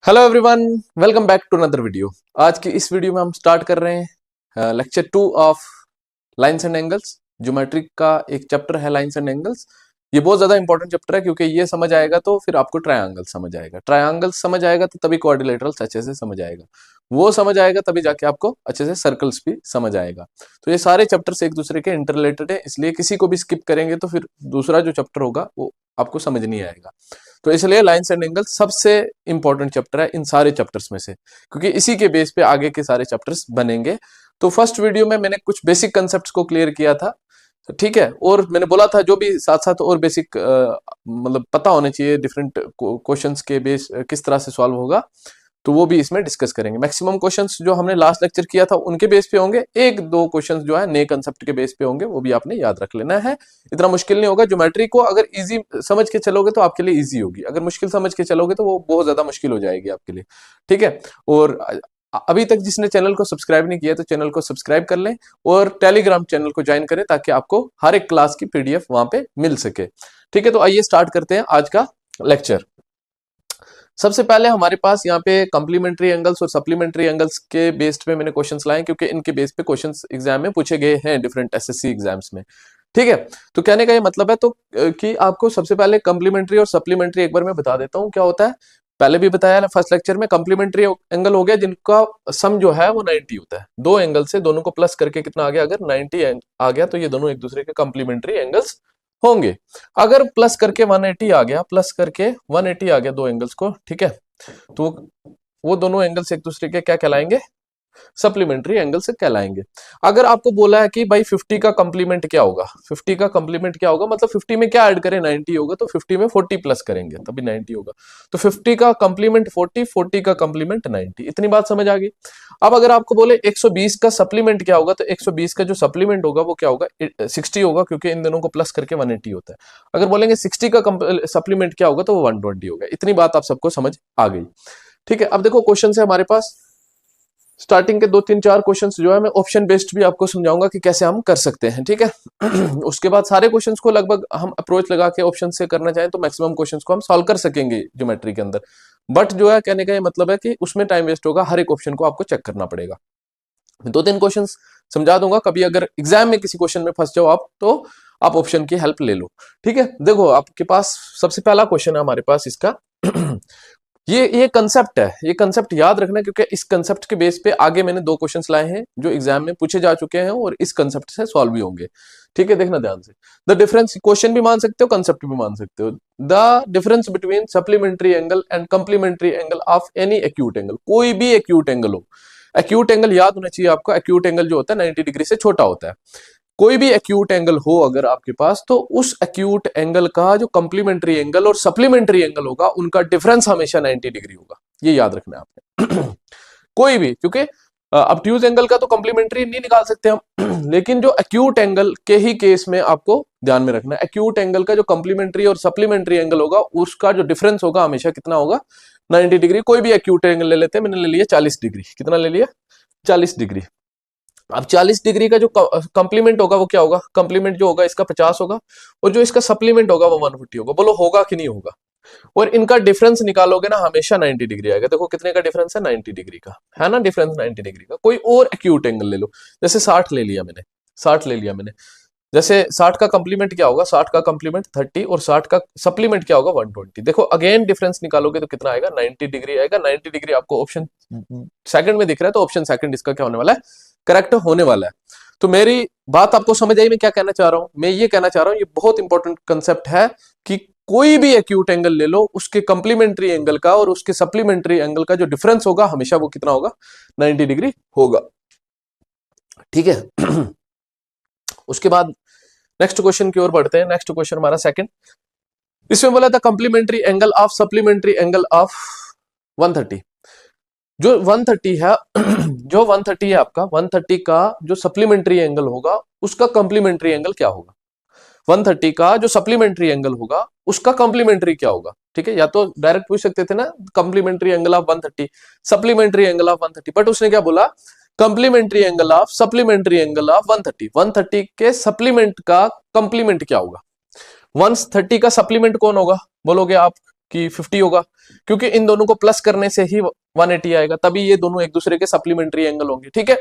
Hello everyone, welcome back to another video. आज की इस वीडियो में हम स्टार्ट कर रहे हैं lecture 2 of lines and angles. Geometry का एक चैप्टर है लाइंस एंड एंगल्स। ये बहुत ज्यादा इंपॉर्टेंट चैप्टर है क्योंकि ये समझ आएगा तो फिर आपको ट्रायंगल समझ आएगा, ट्रायंगल समझ आएगा तो तभी क्वाड्रिलेटरल्स अच्छे से समझ आएगा, वो समझ आएगा तभी जाके आपको अच्छे से सर्कल्स भी समझ आएगा। तो ये सारे चैप्टर्स एक दूसरे के इंटररिलेटेड है, इसलिए किसी को भी स्किप करेंगे तो फिर दूसरा जो चैप्टर होगा वो आपको समझ नहीं आएगा। तो इसलिए लाइंस एंड एंगल सबसे इंपॉर्टेंट चैप्टर है इन सारे चैप्टर्स में से, क्योंकि इसी के बेस पे आगे के सारे चैप्टर्स बनेंगे। तो फर्स्ट वीडियो में मैंने कुछ बेसिक कंसेप्ट्स को क्लियर किया था, ठीक है, और मैंने बोला था जो भी साथ साथ और बेसिक मतलब पता होने चाहिए डिफरेंट क्वेश्चंस के बेस किस तरह से सॉल्व होगा, तो वो भी इसमें डिस्कस करेंगे। मैक्सिमम क्वेश्चंस जो हमने लास्ट लेक्चर किया था उनके बेस पे होंगे, एक दो क्वेश्चंस जो है नए कंसेप्ट के बेस पे होंगे, वो भी आपने याद रख लेना है। इतना मुश्किल नहीं होगा। ज्योमेट्री को अगर इजी समझ के चलोगे तो आपके लिए इजी होगी, अगर मुश्किल समझ के चलोगे तो वो बहुत ज्यादा मुश्किल हो जाएगी आपके लिए, ठीक है। और अभी तक जिसने चैनल को सब्सक्राइब नहीं किया तो चैनल को सब्सक्राइब कर लें और टेलीग्राम चैनल को ज्वाइन करें ताकि आपको हर एक क्लास की पीडीएफ वहां पे मिल सके, ठीक है। तो आइए स्टार्ट करते हैं आज का लेक्चर। सबसे पहले हमारे पास यहाँ पे कॉम्प्लीमेंट्री एंगल्स और सप्लीमेंट्री एंगल्स के बेस्ड पे मैंने क्वेश्चंस लाए, क्योंकि इनके बेस पे क्वेश्चंस एग्जाम में पूछे गए हैं डिफरेंट एसएससी एग्जाम्स में, ठीक है। तो कहने का ये मतलब है तो कि आपको सबसे पहले कॉम्प्लीमेंट्री और सप्लीमेंट्री एक बार मैं बता देता हूँ क्या होता है। पहले भी बताया फर्स्ट लेक्चर में, कॉम्प्लीमेंट्री एंगल हो गया जिनका सम जो है वो 90 होता है। दो एंगल से दोनों को प्लस करके कितना आ गया, अगर 90 आ गया तो ये दोनों एक दूसरे के कॉम्प्लीमेंट्री एंगल्स होंगे। अगर प्लस करके 180 आ गया, प्लस करके 180 आ गया दो एंगल्स को, ठीक है, तो वो दोनों एंगल्स एक दूसरे के क्या कहलाएंगे, सप्लीमेंट्री एंगल से कहलाएंगे। अगर आपको बोला है कि भाई 50 का कंप्लीमेंट क्या होगा, 50 का कंप्लीमेंट क्या होगा, मतलब 50 में क्या ऐड करें, 90 होगा, तो 50 में 40 प्लस करेंगे तभी 90 होगा। तो 50 का कंप्लीमेंट 40, 40 का कंप्लीमेंट 90। इतनी बात समझ आ गई। अब अगर आपको बोले 120 का सप्लीमेंट क्या होगा, तो 120 का जो सप्लीमेंट होगा वो क्या होगा, 60 होगा, क्योंकि इन दोनों को प्लस करके 180 होता है। अगर बोलेंगे 60 का सप्लीमेंट क्या होगा तो वो 120 होगा। इतनी बात आप सबको समझ आ गई, ठीक है। अब देखो क्वेश्चन है हमारे पास, स्टार्टिंग के 2 3 4 क्वेश्चंस जो है मैं ऑप्शन बेस्ड भी आपको समझाऊंगा कि कैसे हम कर सकते हैं, ठीक है। उसके बाद सारे क्वेश्चंस को लगभग हम अप्रोच लगा के ऑप्शन से करना चाहें तो मैक्सिमम क्वेश्चंस को हम सॉल्व कर सकेंगे ज्योमेट्री के अंदर। बट जो है कहने का ये मतलब है कि उसमें टाइम वेस्ट होगा, हर एक ऑप्शन को आपको चेक करना पड़ेगा। 2 3 क्वेश्चन समझा दूंगा, कभी अगर एग्जाम में किसी क्वेश्चन में फंस जाओ आप तो आप ऑप्शन की हेल्प ले लो, ठीक है। देखो आपके पास सबसे पहला क्वेश्चन है हमारे पास इसका ये कंसेप्ट है, ये कंसेप्ट याद रखना, क्योंकि इस कंसेप्ट के बेस पे आगे मैंने 2 क्वेश्चंस लाए हैं जो एग्जाम में पूछे जा चुके हैं और इस कंसेप्ट से सॉल्व भी होंगे, ठीक है। देखना ध्यान से। द डिफरेंस, क्वेश्चन भी मान सकते हो कंसेप्ट भी मान सकते हो। The difference between supplementary angle and complementary angle of any acute angle, कोई भी एक्यूट एंगल हो। एक्यूट एंगल याद होना चाहिए आपको, एक्यूट एंगल जो होता है 90 डिग्री से छोटा होता है। कोई भी एक्यूट एंगल हो अगर आपके पास, तो उस एक्यूट एंगल का जो कंप्लीमेंट्री एंगल और सप्लीमेंट्री एंगल होगा उनका डिफरेंस हमेशा 90 डिग्री होगा, ये याद रखना है आपने। कोई भी, क्योंकि ऑब्ट्यूज एंगल का तो कंप्लीमेंट्री नहीं निकाल सकते हम, लेकिन जो एक्यूट एंगल के ही केस में आपको ध्यान में रखना है, एक्यूट एंगल का जो कंप्लीमेंट्री और सप्लीमेंट्री एंगल होगा उसका जो डिफरेंस होगा हमेशा कितना होगा, 90 डिग्री। कोई भी एक्यूट एंगल ले लेते हैं, मैंने ले लिया 40 डिग्री। कितना ले लिया, 40 डिग्री। अब 40 डिग्री का जो कंप्लीमेंट होगा वो क्या होगा, कंप्लीमेंट जो होगा इसका 50 होगा और जो इसका सप्लीमेंट होगा वो 150 होगा। बोलो होगा कि नहीं होगा। और इनका डिफरेंस निकालोगे ना हमेशा 90 डिग्री आएगा। देखो कितने का डिफरेंस है, 90 डिग्री का है ना, डिफरेंस 90 डिग्री का। कोई और एक्यूट एंगल ले लो, जैसे 60 ले लिया मैंने, 60 ले लिया मैंने, जैसे 60 का कंप्लीमेंट क्या होगा, 60 का कंप्लीमेंट 30 और 60 का सप्लीमेंट क्या होगा 120। देखो अगेन डिफरेंस निकालोगे तो कितना आएगा, 90 डिग्री आएगा। 90 डिग्री आपको ऑप्शन सेकंड में दिख रहा है, तो ऑप्शन सेकंड इसका क्या होने वाला है, करेक्ट होने वाला है। तो मेरी बात आपको समझ आई, मैं क्या कहना चाह रहा हूं, मैं ये कहना चाह रहा हूं ये बहुत इंपॉर्टेंट कंसेप्ट है कि कोई भी एक्यूट एंगल ले लो, उसके कंप्लीमेंट्री एंगल का और उसके सप्लीमेंट्री एंगल का जो डिफरेंस होगा हमेशा वो कितना होगा, 90 डिग्री होगा, ठीक है। उसके बाद नेक्स्ट क्वेश्चन की ओर बढ़ते हैं। नेक्स्ट क्वेश्चन हमारा सेकंड, इसमें बोला था complementary angle of supplementary angle of 130। जो 130 है जो 130 है आपका, 130 का जो सप्लीमेंट्री एंगल होगा उसका कंप्लीमेंट्री एंगल क्या होगा, 130 का जो सप्लीमेंट्री एंगल होगा उसका कंप्लीमेंट्री क्या होगा, ठीक है। या तो डायरेक्ट पूछ सकते थे ना, complementary angle of 130, supplementary angle of 130, but उसने क्या बोला, complementary angle of supplementary angle of 130। 130 के सप्लीमेंट का कंप्लीमेंट क्या होगा, 130 का सप्लीमेंट कौन होगा, बोलोगे आप, कि 50 होगा, क्योंकि इन दोनों को प्लस करने से ही 180 आएगा, तभी ये दोनों एक दूसरे के सप्लीमेंट्री एंगल होंगे। ठीक है,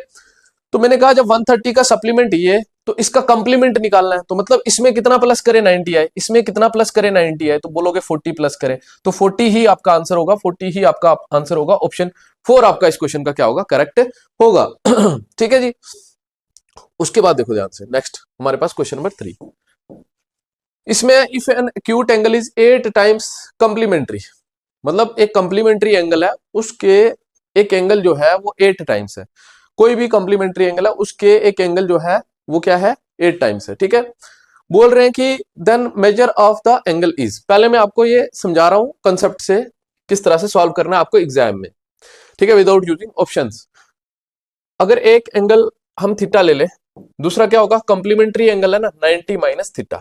तो मैंने कहा जब 130 का सप्लीमेंट ये, तो इसका कंप्लीमेंट निकालना है, तो मतलब इसमें कितना प्लस करे 90 आए, इसमें कितना प्लस करे 90 आए, तो बोलोगे 40 प्लस करे, तो 40 ही आपका आंसर होगा, 40 ही आपका आंसर होगा। ऑप्शन 4 आपका इस क्वेश्चन का क्या होगा, करेक्ट होगा। ठीक है जी। उसके बाद देखो ध्यान से, नेक्स्ट हमारे पास क्वेश्चन नंबर 3। इसमें if an acute angle is 8 times complementary, मतलब एक कंप्लीमेंट्री एंगल है, उसके एक एंगल जो है वो 8 टाइम्स है। कोई भी कंप्लीमेंट्री एंगल है, उसके एक एंगल जो है वो क्या है, 8 टाइम्स है। ठीक है, बोल रहे हैं कि then measure of the angle is, पहले मैं आपको ये समझा रहा हूं कंसेप्ट से किस तरह से सॉल्व करना है आपको एग्जाम में। ठीक है, विदाउट यूजिंग ऑप्शंस। अगर एक एंगल हम थीटा ले ले, दूसरा क्या होगा, कंप्लीमेंट्री एंगल है ना 90 माइनस थीटा।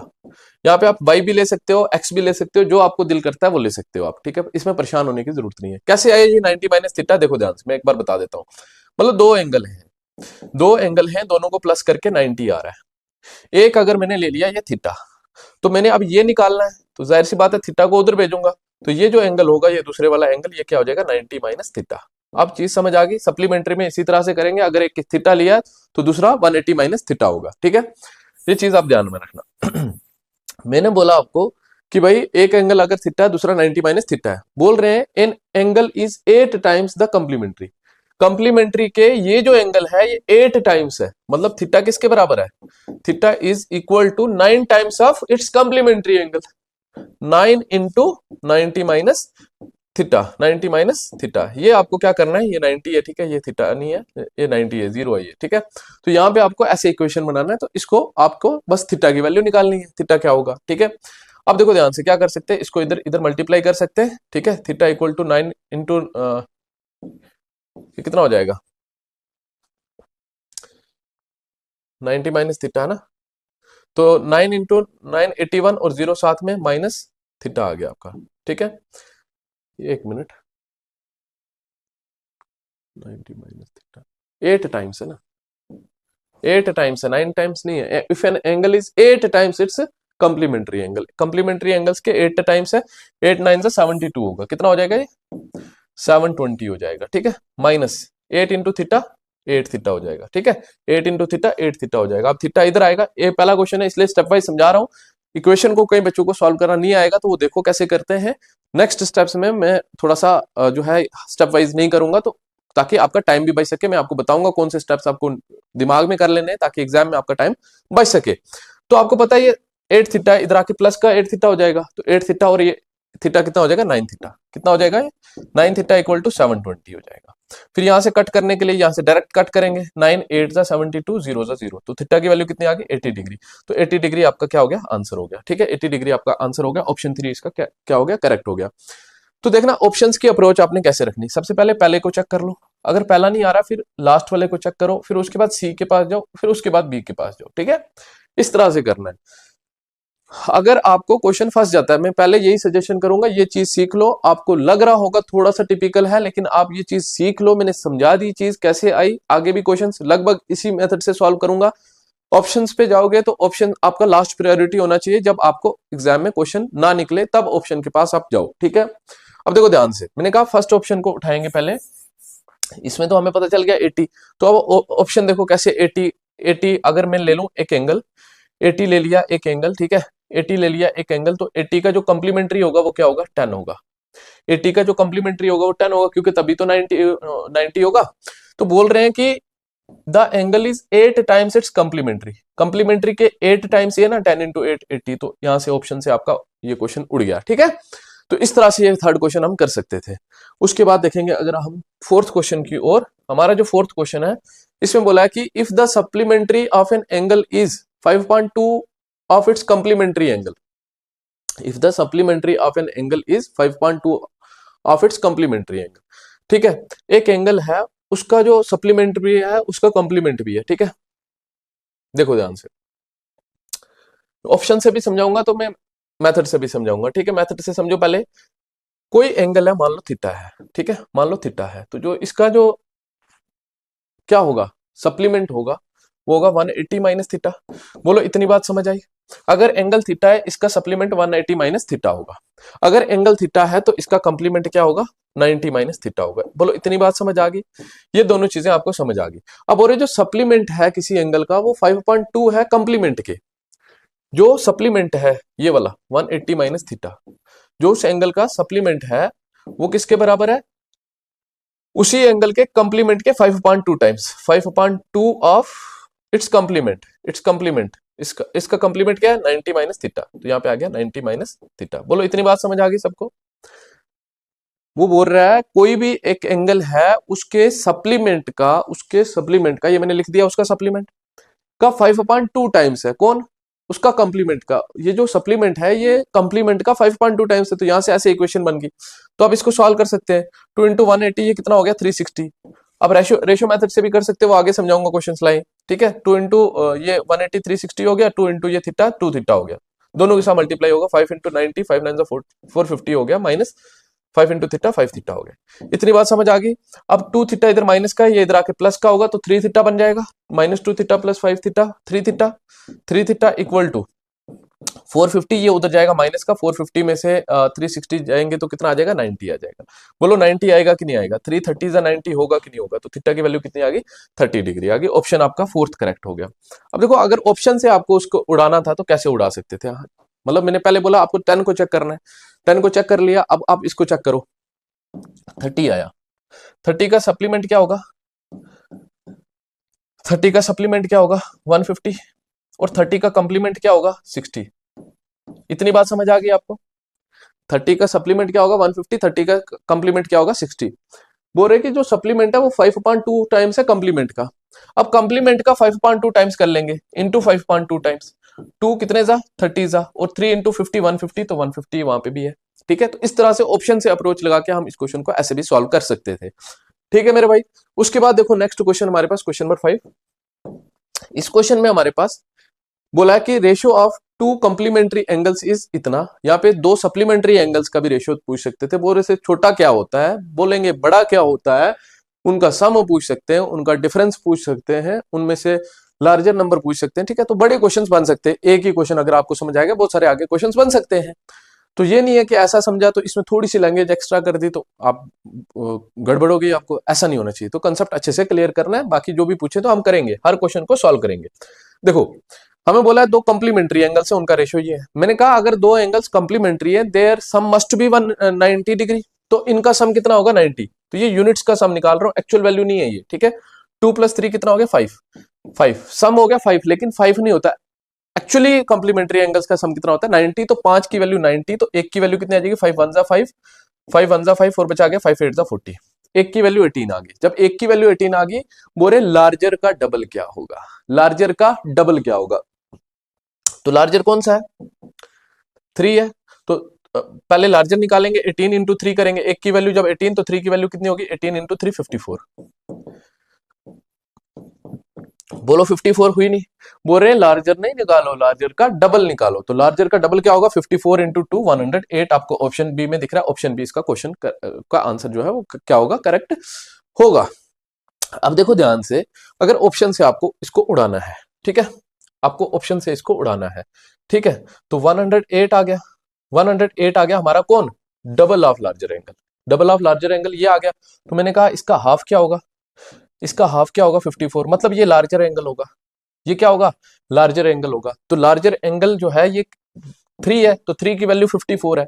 यहाँ पे आप वाई भी ले सकते हो, एक्स भी ले सकते हो, जो आपको दिल करता है वो ले सकते हो आप। ठीक है, इसमें परेशान होने की जरूरत नहीं है। कैसे आए ये 90 माइनस थीटा, देखो ध्यान से मैं एक बार बता देता हूँ। मतलब दो एंगल हैं, दोनों को प्लस करके 90 आ रहा है। एक अगर मैंने ले लिया ये थीटा, तो मैंने अब ये निकालना है, तो जाहिर सी बात है थीटा को उधर भेजूंगा, तो ये जो एंगल होगा, ये दूसरे वाला एंगल, ये क्या हो जाएगा 90 माइनस थीटा। अब चीज समझ आ गई, सप्लीमेंट्री में इसी तरह से करेंगे, अगर एक थीटा लिया तो दूसरा 180 माइनस थीटा होगा। ठीक है, ये चीज आप ध्यान में रखना। मैंने बोला आपको कि भाई एक एंगल अगर थीटा है, दूसरा 90 माइनस थीटा है, बोल रहे हैं N angle is 8 times the complementary. Complementary के ये जो एंगल है ये 8 टाइम्स है, मतलब थीटा किसके बराबर है, theta is equal to 9 times of its complementary angle, 9 into 90 minus theta, 90 minus theta. ये आपको क्या करना है, ये 90 है, ठीक है, ये थीटा नहीं है, ये 90 है, 0 है ये। ठीक है, तो यहाँ पे आपको ऐसे इक्वेशन बनाना है, तो इसको आपको बस थीटा की वैल्यू निकालनी है, थीटा क्या होगा। ठीक है, अब देखो ध्यान से क्या कर सकते हैं, इसको इधर इधर मल्टीप्लाई कर सकते हैं। ठीक है, थीटा इक्वल टू 9 इंटू कितना हो जाएगा, 90 माइनस थीटा है ना, तो 9 इंटू 981 और 0 साथ में माइनस थीटा आ गया आपका। ठीक है, एक मिनट, 90 माइनस थीटा 8 टाइम्स है ना, 8 टाइम्स है, 9 टाइम्स नहीं है। If N angle is 8 times it's complementary angle, complementary angles के 8 टाइम्स है, 8 9 से 72 होगा, कितना हो जाएगा ये 720 हो जाएगा। ठीक है, माइनस 8 इंटू थीटा 8 थीटा हो जाएगा। ठीक है, 8 इंटू थीटा 8 थीटा हो जाएगा। अब थीटा इधर आएगा, ये पहला क्वेश्चन है इसलिए स्टेप वाइज समझा रहा हूँ। इक्वेशन को कई बच्चों को सॉल्व करना नहीं आएगा, तो वो देखो कैसे करते हैं। नेक्स्ट स्टेप्स में मैं थोड़ा सा जो है स्टेप वाइज नहीं करूंगा, तो ताकि आपका टाइम भी बच सके। मैं आपको बताऊंगा कौन से स्टेप्स आपको दिमाग में कर लेने हैं, ताकि एग्जाम में आपका टाइम बच सके। तो आपको पता है ये 8 थीटा इधर आके प्लस का 8 थीटा हो जाएगा, तो 8 थीटा और ये थीटा कितना हो जाएगा 9 थीटा, कितना हो जाएगा ये 9 थीटा इक्वल टू 720 हो जाएगा। फिर यहां से कट करने के लिए यहां से डायरेक्ट कट करेंगे, 9 8 जा 72, 0 जा 0, तो थीटा की वैल्यू कितनी आ गई 80 डिग्री। तो 80 डिग्री आपका क्या हो गया, आंसर हो गया। ठीक है, 80 डिग्री आपका आंसर हो गया। ऑप्शन 3 इसका क्या हो गया, करेक्ट हो गया। तो देखना ऑप्शंस की अप्रोच आपने कैसे रखनी, सबसे पहले को चेक कर लो, अगर पहला नहीं आ रहा फिर लास्ट वाले को चेक करो, फिर उसके बाद सी के पास जाओ, फिर उसके बाद बी के पास जाओ। ठीक है, इस तरह से करना है। अगर आपको क्वेश्चन फंस जाता है, मैं पहले यही सजेशन करूंगा, ये चीज सीख लो। आपको लग रहा होगा थोड़ा सा टिपिकल है, लेकिन आप ये चीज सीख लो, मैंने समझा दी चीज कैसे आई। आगे भी क्वेश्चंस लगभग इसी मेथड से सॉल्व करूंगा। ऑप्शंस पे जाओगे तो ऑप्शन आपका लास्ट प्रायोरिटी होना चाहिए, जब आपको एग्जाम में क्वेश्चन ना निकले तब ऑप्शन के पास आप जाओ। ठीक है, अब देखो ध्यान से, मैंने कहा फर्स्ट ऑप्शन को उठाएंगे पहले, इसमें तो हमें पता चल गया 80। तो अब ऑप्शन देखो कैसे 80 अगर मैं ले लूं एक एंगल, 80 ले लिया एक एंगल, ठीक है, 80 ले लिया एक एंगल, तो 80 का जो कंप्लीमेंट्री होगा वो क्या होगा 10 होगा। 80 का जो कंप्लीमेंट्री होगा वो 10 होगा, क्योंकि तभी तो 90 होगा। तो बोल रहे हैं कि the angle is 8 times it's complementary, complementary के 8 टाइम्स ये ना 10 इंटू 8 80, तो यहां से ऑप्शन से आपका ये क्वेश्चन उड़ गया। ठीक है, तो इस तरह से ये थर्ड क्वेश्चन हम कर सकते थे। उसके बाद देखेंगे अगर हम फोर्थ क्वेश्चन की ओर, हमारा जो फोर्थ क्वेश्चन है इसमें बोला है कि if the supplementary of an angle is 5.2 of its complementary angle, if the supplementary of an angle is 5.2 of its complementary angle। ठीक है, एक एंगल है उसका जो सप्लीमेंट्री है उसका कॉम्प्लीमेंट भी है। ठीक है, देखो ध्यान से, ऑप्शन से भी समझाऊंगा तो मैं मेथड से भी समझाऊंगा। ठीक है, मेथड से समझो पहले। कोई एंगल है, मान लो थीटा है, ठीक है, मान लो थीटा है, तो जो इसका जो क्या होगा सप्लीमेंट होगा वो होगा 180 माइनस थीटा। बोलो इतनी बात समझ आई। अगर एंगल थीटा है इसका सप्लीमेंट 180 माइनस थीटा होगा, अगर एंगल थीटा है तो इसका कंप्लीमेंट क्या होगा 90 माइनस थीटा होगा। बोलो इतनी बात समझ आ गई, ये दोनों चीजें आपको समझ आ गई। अब और ये जो सप्लीमेंट है किसी एंगल का वो 5.2 है कंप्लीमेंट के, जो सप्लीमेंट है ये वाला 180 माइनस थीटा, जो उस एंगल का सप्लीमेंट है वो किसके बराबर है, उसी एंगल के कंप्लीमेंट के 5.2 टाइम्स, 5.2 ऑफ इट्स कंप्लीमेंट, इसका कंप्लीमेंट क्या है 90 माइनस थीटा, तो यहाँ पे आ गया 90 माइनस थीटा। बोलो इतनी बात समझ आ गई सबको। वो बोल रहा है कोई भी एक एंगल है उसके सप्लीमेंट का ये मैंने लिख दिया, उसका सप्लीमेंट का 5.2 टाइम्स है, कौन, उसका कंप्लीमेंट का, ये जो सप्लीमेंट है ये कंप्लीमेंट का 5.2 टाइम्स है, तो यहां से ऐसे इक्वेशन बन गई। तो आप इसको सॉल्व कर सकते हैं, 2 इंटू 180 ये कितना हो गया 360। अब रेशियो मेथड से भी कर सकते हो, वो आगे समझाऊंगा क्वेश्चन लाइन, ठीक है। 2 इंटू ये 180 360 हो गया, 2 इंटू ये थीटा 2 थीटा हो गया, दोनों के साथ मल्टीप्लाई होगा, 5 इंटू 90 5 9 450 हो गया, माइनस 5 इंटू थीटा 5 थीटा हो गया। इतनी बात समझ आ गई। अब 2 थीटा इधर माइनस का है, ये इधर आके प्लस का होगा, तो 3 थीटा बन जाएगा, minus 2 theta plus 5 theta 3 theta equal to 450, ये उधर जाएगा माइनस का, 450 में से 360 जाएंगे तो कितना आ जाएगा 90 आ जाएगा। बोलो 90 आएगा कि नहीं आएगा, 330 या 90 होगा कि नहीं होगा, तो थीटा की वैल्यू कितनी आ गई 30 डिग्री आ गई। ऑप्शन आपका फोर्थ करेक्ट हो गया। अब देखो अगर ऑप्शन से आपको उसको उड़ाना था तो कैसे उड़ा सकते थे, मतलब मैंने पहले बोला आपको 10 को चेक करना है, 10 को चेक कर लिया, अब आप इसको चेक करो, 30 आया, 30 का सप्लीमेंट क्या होगा, 30 का सप्लीमेंट क्या होगा 150, और 30 का कंप्लीमेंट क्या होगा 60। इतनी बात समझ आ गई आपको, 30 का सप्लीमेंट क्या होगा 150, 30 का कंप्लीमेंट क्या होगा 60। बोल रहे कि जो सप्लीमेंट है वो 5.2 टाइम्स है कंप्लीमेंट का, अब कंप्लीमेंट का 5.2 टाइम्स कर लेंगे इंटू 5.2 टाइम्स, 2 कितने जा 30 जा, और 3 इंटू 50 150, तो 150 वहां पे भी है, ठीक है। तो इस तरह से ऑप्शन से अप्रोच लगा के हम इस क्वेश्चन को ऐसे भी सॉल्व कर सकते थे, ठीक है मेरे भाई। उसके बाद देखो नेक्स्ट क्वेश्चन हमारे पास क्वेश्चन नंबर 5। इस क्वेश्चन में हमारे पास बोला है कि ratio of 2 complementary angles is इतना, यहाँ पे 2 सप्लीमेंट्री एंगल्स का भी रेशियो पूछ सकते थे, बोले से छोटा क्या होता है, बोलेंगे बड़ा क्या होता है, उनका सम पूछ सकते हैं, उनका डिफरेंस पूछ सकते हैं, उनमें से लार्जर नंबर पूछ सकते हैं, ठीक है। तो बड़े क्वेश्चन बन सकते हैं, एक ही क्वेश्चन अगर आपको समझ आएगा बहुत सारे आगे क्वेश्चन बन सकते हैं। तो ये नहीं है कि ऐसा समझा तो इसमें थोड़ी सी लैंग्वेज एक्स्ट्रा कर दी तो आप गड़बड़ हो गई, आपको ऐसा नहीं होना चाहिए। तो कंसेप्ट अच्छे से क्लियर करना है, बाकी जो भी पूछे तो हम करेंगे, हर क्वेश्चन को सॉल्व करेंगे। देखो हमें बोला है 2 कंप्लीमेंट्री एंगल्स है, उनका रेशियो ये है। मैंने कहा अगर 2 एंगल्स कंप्लीमेंट्री है there sum must be 190 degree, तो इनका सम कितना होगा 90। तो ये यूनिट्स का सम निकाल रहा हूं, एक्चुअल वैल्यू नहीं है ये, ठीक है। 2 + 3 कितना हो गया 5 सम हो गया 5, लेकिन 5 नहीं होता एक्चुअली, कंप्लीमेंट्री एंगल्स का सम कितना होता है 90। तो 5 की वैल्यू 90, तो 1 की वैल्यू कितनी आ जाएगी 5 1 जा 5, 5 1 जा 5 और बचा गया 5 8 जा 40, 1 की वैल्यू 18 आ गई। जब 1 की वैल्यू 18 आ गई, बोरे लार्जर का डबल क्या होगा, लार्जर का डबल क्या होगा, तो लार्जर कौन सा है 3 है, तो पहले लार्जर निकालेंगे, 18 इंटू 3 करेंगे, 1 की वैल्यू जब 18 तो 3 की वैल्यू कितनी होगी 18 इंटू 3 54। बोलो 54 हुई नहीं, बोल रहे हैं लार्जर नहीं निकालो, लार्जर का डबल निकालो, तो लार्जर का डबल क्या होगा 54 इंटू 2 108, आपको ऑप्शन बी में दिख रहा है, ऑप्शन बी इसका क्वेश्चन का आंसर जो है वो क्या होगा करेक्ट होगा। अब देखो ध्यान से, अगर ऑप्शन से आपको इसको उड़ाना है, ठीक है, आपको ऑप्शन से इसको उड़ाना है, ठीक है, तो 108 आ गया, 108 आ गया हमारा कौन, double of larger angle, double of larger angle ये आ गया। तो मैंने कहा इसका हाफ क्या होगा, इसका हाफ क्या होगा 54, मतलब ये लार्जर एंगल होगा, ये क्या होगा लार्जर एंगल होगा। तो लार्जर एंगल जो है ये 3 है, तो 3 की वैल्यू 54 है,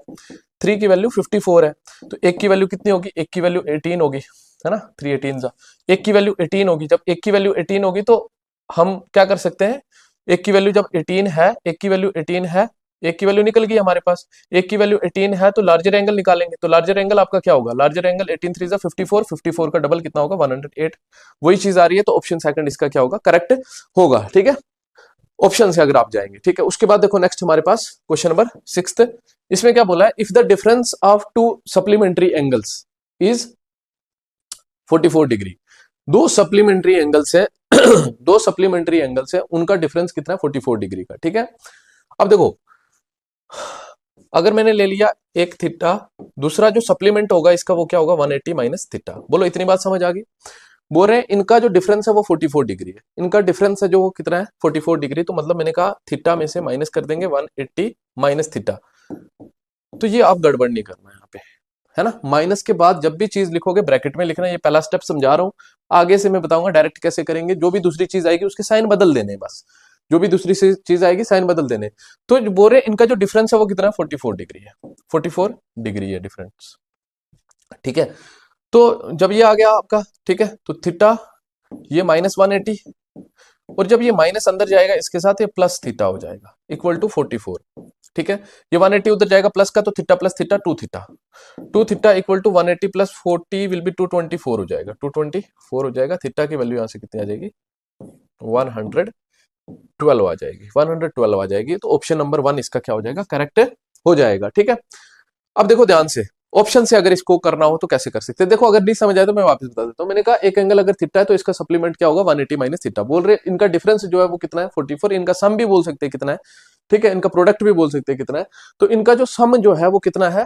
3 की वैल्यू 54 है, तो 1 की वैल्यू कितनी होगी, 1 की वैल्यू 18 होगी, है ना, 3 18 जा, 1 की वैल्यू 18 होगी। जब 1 की वैल्यू 18 होगी तो हम क्या कर सकते हैं, 1 की वैल्यू जब 18 है, 1 की वैल्यू 18 है, 1 की वैल्यू निकल गई हमारे पास, 1 की वैल्यू 18 है, तो लार्जर एंगल निकालेंगे, तो लार्जर एंगल आपका क्या होगा, लार्जर एंगल 18 3 जा 54, 54 का डबल कितना होगा 108, वही चीज आ रही है, तो ऑप्शन सेकंड इसका क्या होगा करेक्ट होगा, ठीक है, ऑप्शन से अगर आप जाएंगे, ठीक है। उसके बाद देखो नेक्स्ट हमारे पास क्वेश्चन नंबर 6, इसमें क्या बोला है, if the difference of 2 supplementary angles is 44 degree, 2 supplementary angles है 2 सप्लीमेंट्री एंगल्स है, उनका डिफरेंस कितना है 44 डिग्री का, ठीक है। अब देखो अगर मैंने ले लिया एक थीटा, दूसरा जो सप्लीमेंट होगा इसका वो क्या होगा 180 माइनस थीटा, बोलो इतनी बात समझ आ गई। बोल रहे हैं इनका जो डिफरेंस है वो 44 डिग्री है, इनका डिफरेंस है जो वो कितना है 44 डिग्री। तो मतलब मैंने कहा थीटा में से माइनस कर देंगे 180 माइनस थीटा। तो ये आप गड़बड़ नहीं करना यहाँ पे, है ना। माइनस के बाद जब भी चीज लिखोगे ब्रैकेट में लिखना, ये पहला स्टेप समझा रहा हूं, आगे से मैं बताऊंगा डायरेक्ट कैसे करेंगे। जो भी दूसरी चीज आएगी उसके साइन बदल देने, बस जो भी दूसरी चीज आएगी साइन बदल देने। तो बोल रहे इनका जो डिफरेंस है वो कितना है 44 डिग्री है, 44 डिग्री है डिफरेंस, ठीक है। तो जब ये आ गया आपका, ठीक है, तो थीटा ये -180, और जब ये माइनस अंदर जाएगा इसके साथ ये प्लस थीटा हो जाएगा इक्वल टू 44, ठीक है। ये 180 उधर जाएगा प्लस का, तो theta plus theta 2 theta, 2 theta equal to 180 plus 40 will be 224 हो जाएगा, 224 हो जाएगा। थीटा की वैल्यू यहां से कितनी आ जाएगी 112 आ जाएगी, 112 आ जाएगी। तो ऑप्शन नंबर 1 इसका क्या हो जाएगा, करेक्ट हो जाएगा, ठीक है। अब देखो ध्यान से, ऑप्शन से अगर इसको करना हो तो कैसे कर सकते हैं। देखो अगर नहीं समझ आए तो मैं वापस बता देता हूं। मैंने कहा एक एंगल अगर थीटा है तो इसका सप्लीमेंट क्या होगा 180 माइनस थीटा। बोल रहे इनका डिफरेंस जो है वो कितना है 44, इनका सम भी बोल सकते हैं कितना है, ठीक है, इनका प्रोडक्ट भी बोल सकते हैं कितना है। तो इनका जो सम जो है वो कितना है,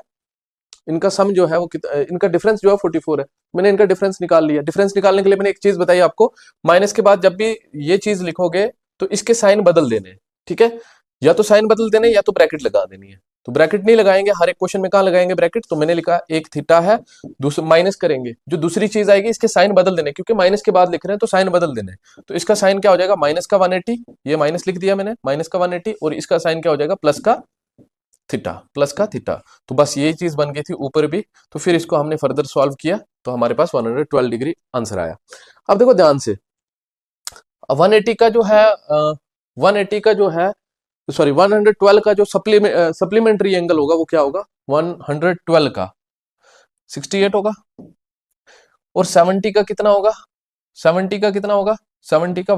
इनका सम जो है वो इनका डिफरेंस जो है 44 है। मैंने इनका डिफरेंस निकाल लिया। डिफरेंस निकालने के लिए मैंने एक चीज बताई आपको, माइनस के बाद जब भी ये चीज लिखोगे तो इसके साइन बदल देने, ठीक है, या तो साइन बदल देने या तो ब्रैकेट लगा देनी है। तो ब्रैकेट नहीं लगाएंगे, हर एक क्वेश्चन में कहां लगाएंगे ब्रैकेट, तो मैंने लिखा एक थीटा है, दूसरा माइनस करेंगे, जो दूसरी चीज आएगी इसके साइन बदल देने, क्योंकि माइनस के बाद लिख रहे हैं तो साइन बदल देने। तो इसका साइन क्या हो जाएगा माइनस का 180, ये माइनस लिख दिया मैंने, माइनस का 180, और इसका साइन क्या हो जाएगा प्लस का थीटा, प्लस का थीटा। तो बस यही चीज बन गई थी ऊपर भी। तो फिर इसको हमने फर्दर सॉल्व किया तो हमारे पास 112 डिग्री आंसर आया। अब देखो ध्यान से, 180 का जो है 180 का जो है सॉरी 112 का जो सप्लीमेंट्री एंगल होगा वो क्या होगा 112 का 68 होगा, और 70 का कितना होगा, 70 का कितना होगा, 70 का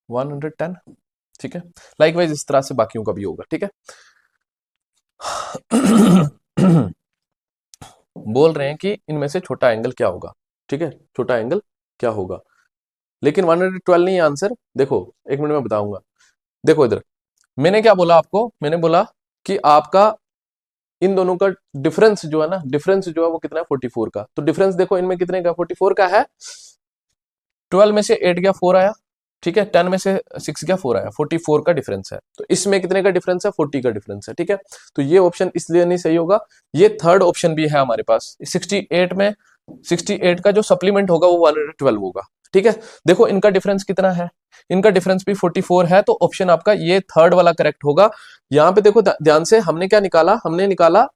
110, ठीक है। लाइकवाइज इस तरह से बाकियों का भी होगा, ठीक है। बोल रहे हैं कि इनमें से छोटा एंगल क्या होगा, ठीक है, छोटा एंगल क्या होगा। लेकिन 112 नहीं आंसर, देखो एक मिनट में बताऊंगा। देखो इधर मैंने क्या बोला आपको, मैंने बोला कि आपका इन दोनों का डिफरेंस जो है ना, डिफरेंस जो है वो कितना है 44 का। तो डिफरेंस देखो इनमें कितने का 44 का है, 12 में से 8 गया 4 आया, ठीक है, 10 में से 6 गया 4 आया, 44 का डिफरेंस है। तो इसमें कितने का डिफरेंस है 40 का डिफरेंस है, ठीक है। तो ये ऑप्शन इसलिए नहीं सही होगा। ये थर्ड ऑप्शन भी है हमारे पास, 68 में 68 का जो सप्लीमेंट होगा वो 112 होगा, ठीक है। देखो इनका डिफरेंस कितना है, इनका डिफरेंस भी 44 है, तो ऑप्शन आपका ये थर्ड वाला करेक्ट होगा। यहाँ पे देखो ध्यान से, हमने क्या निकाला, हमने निकाला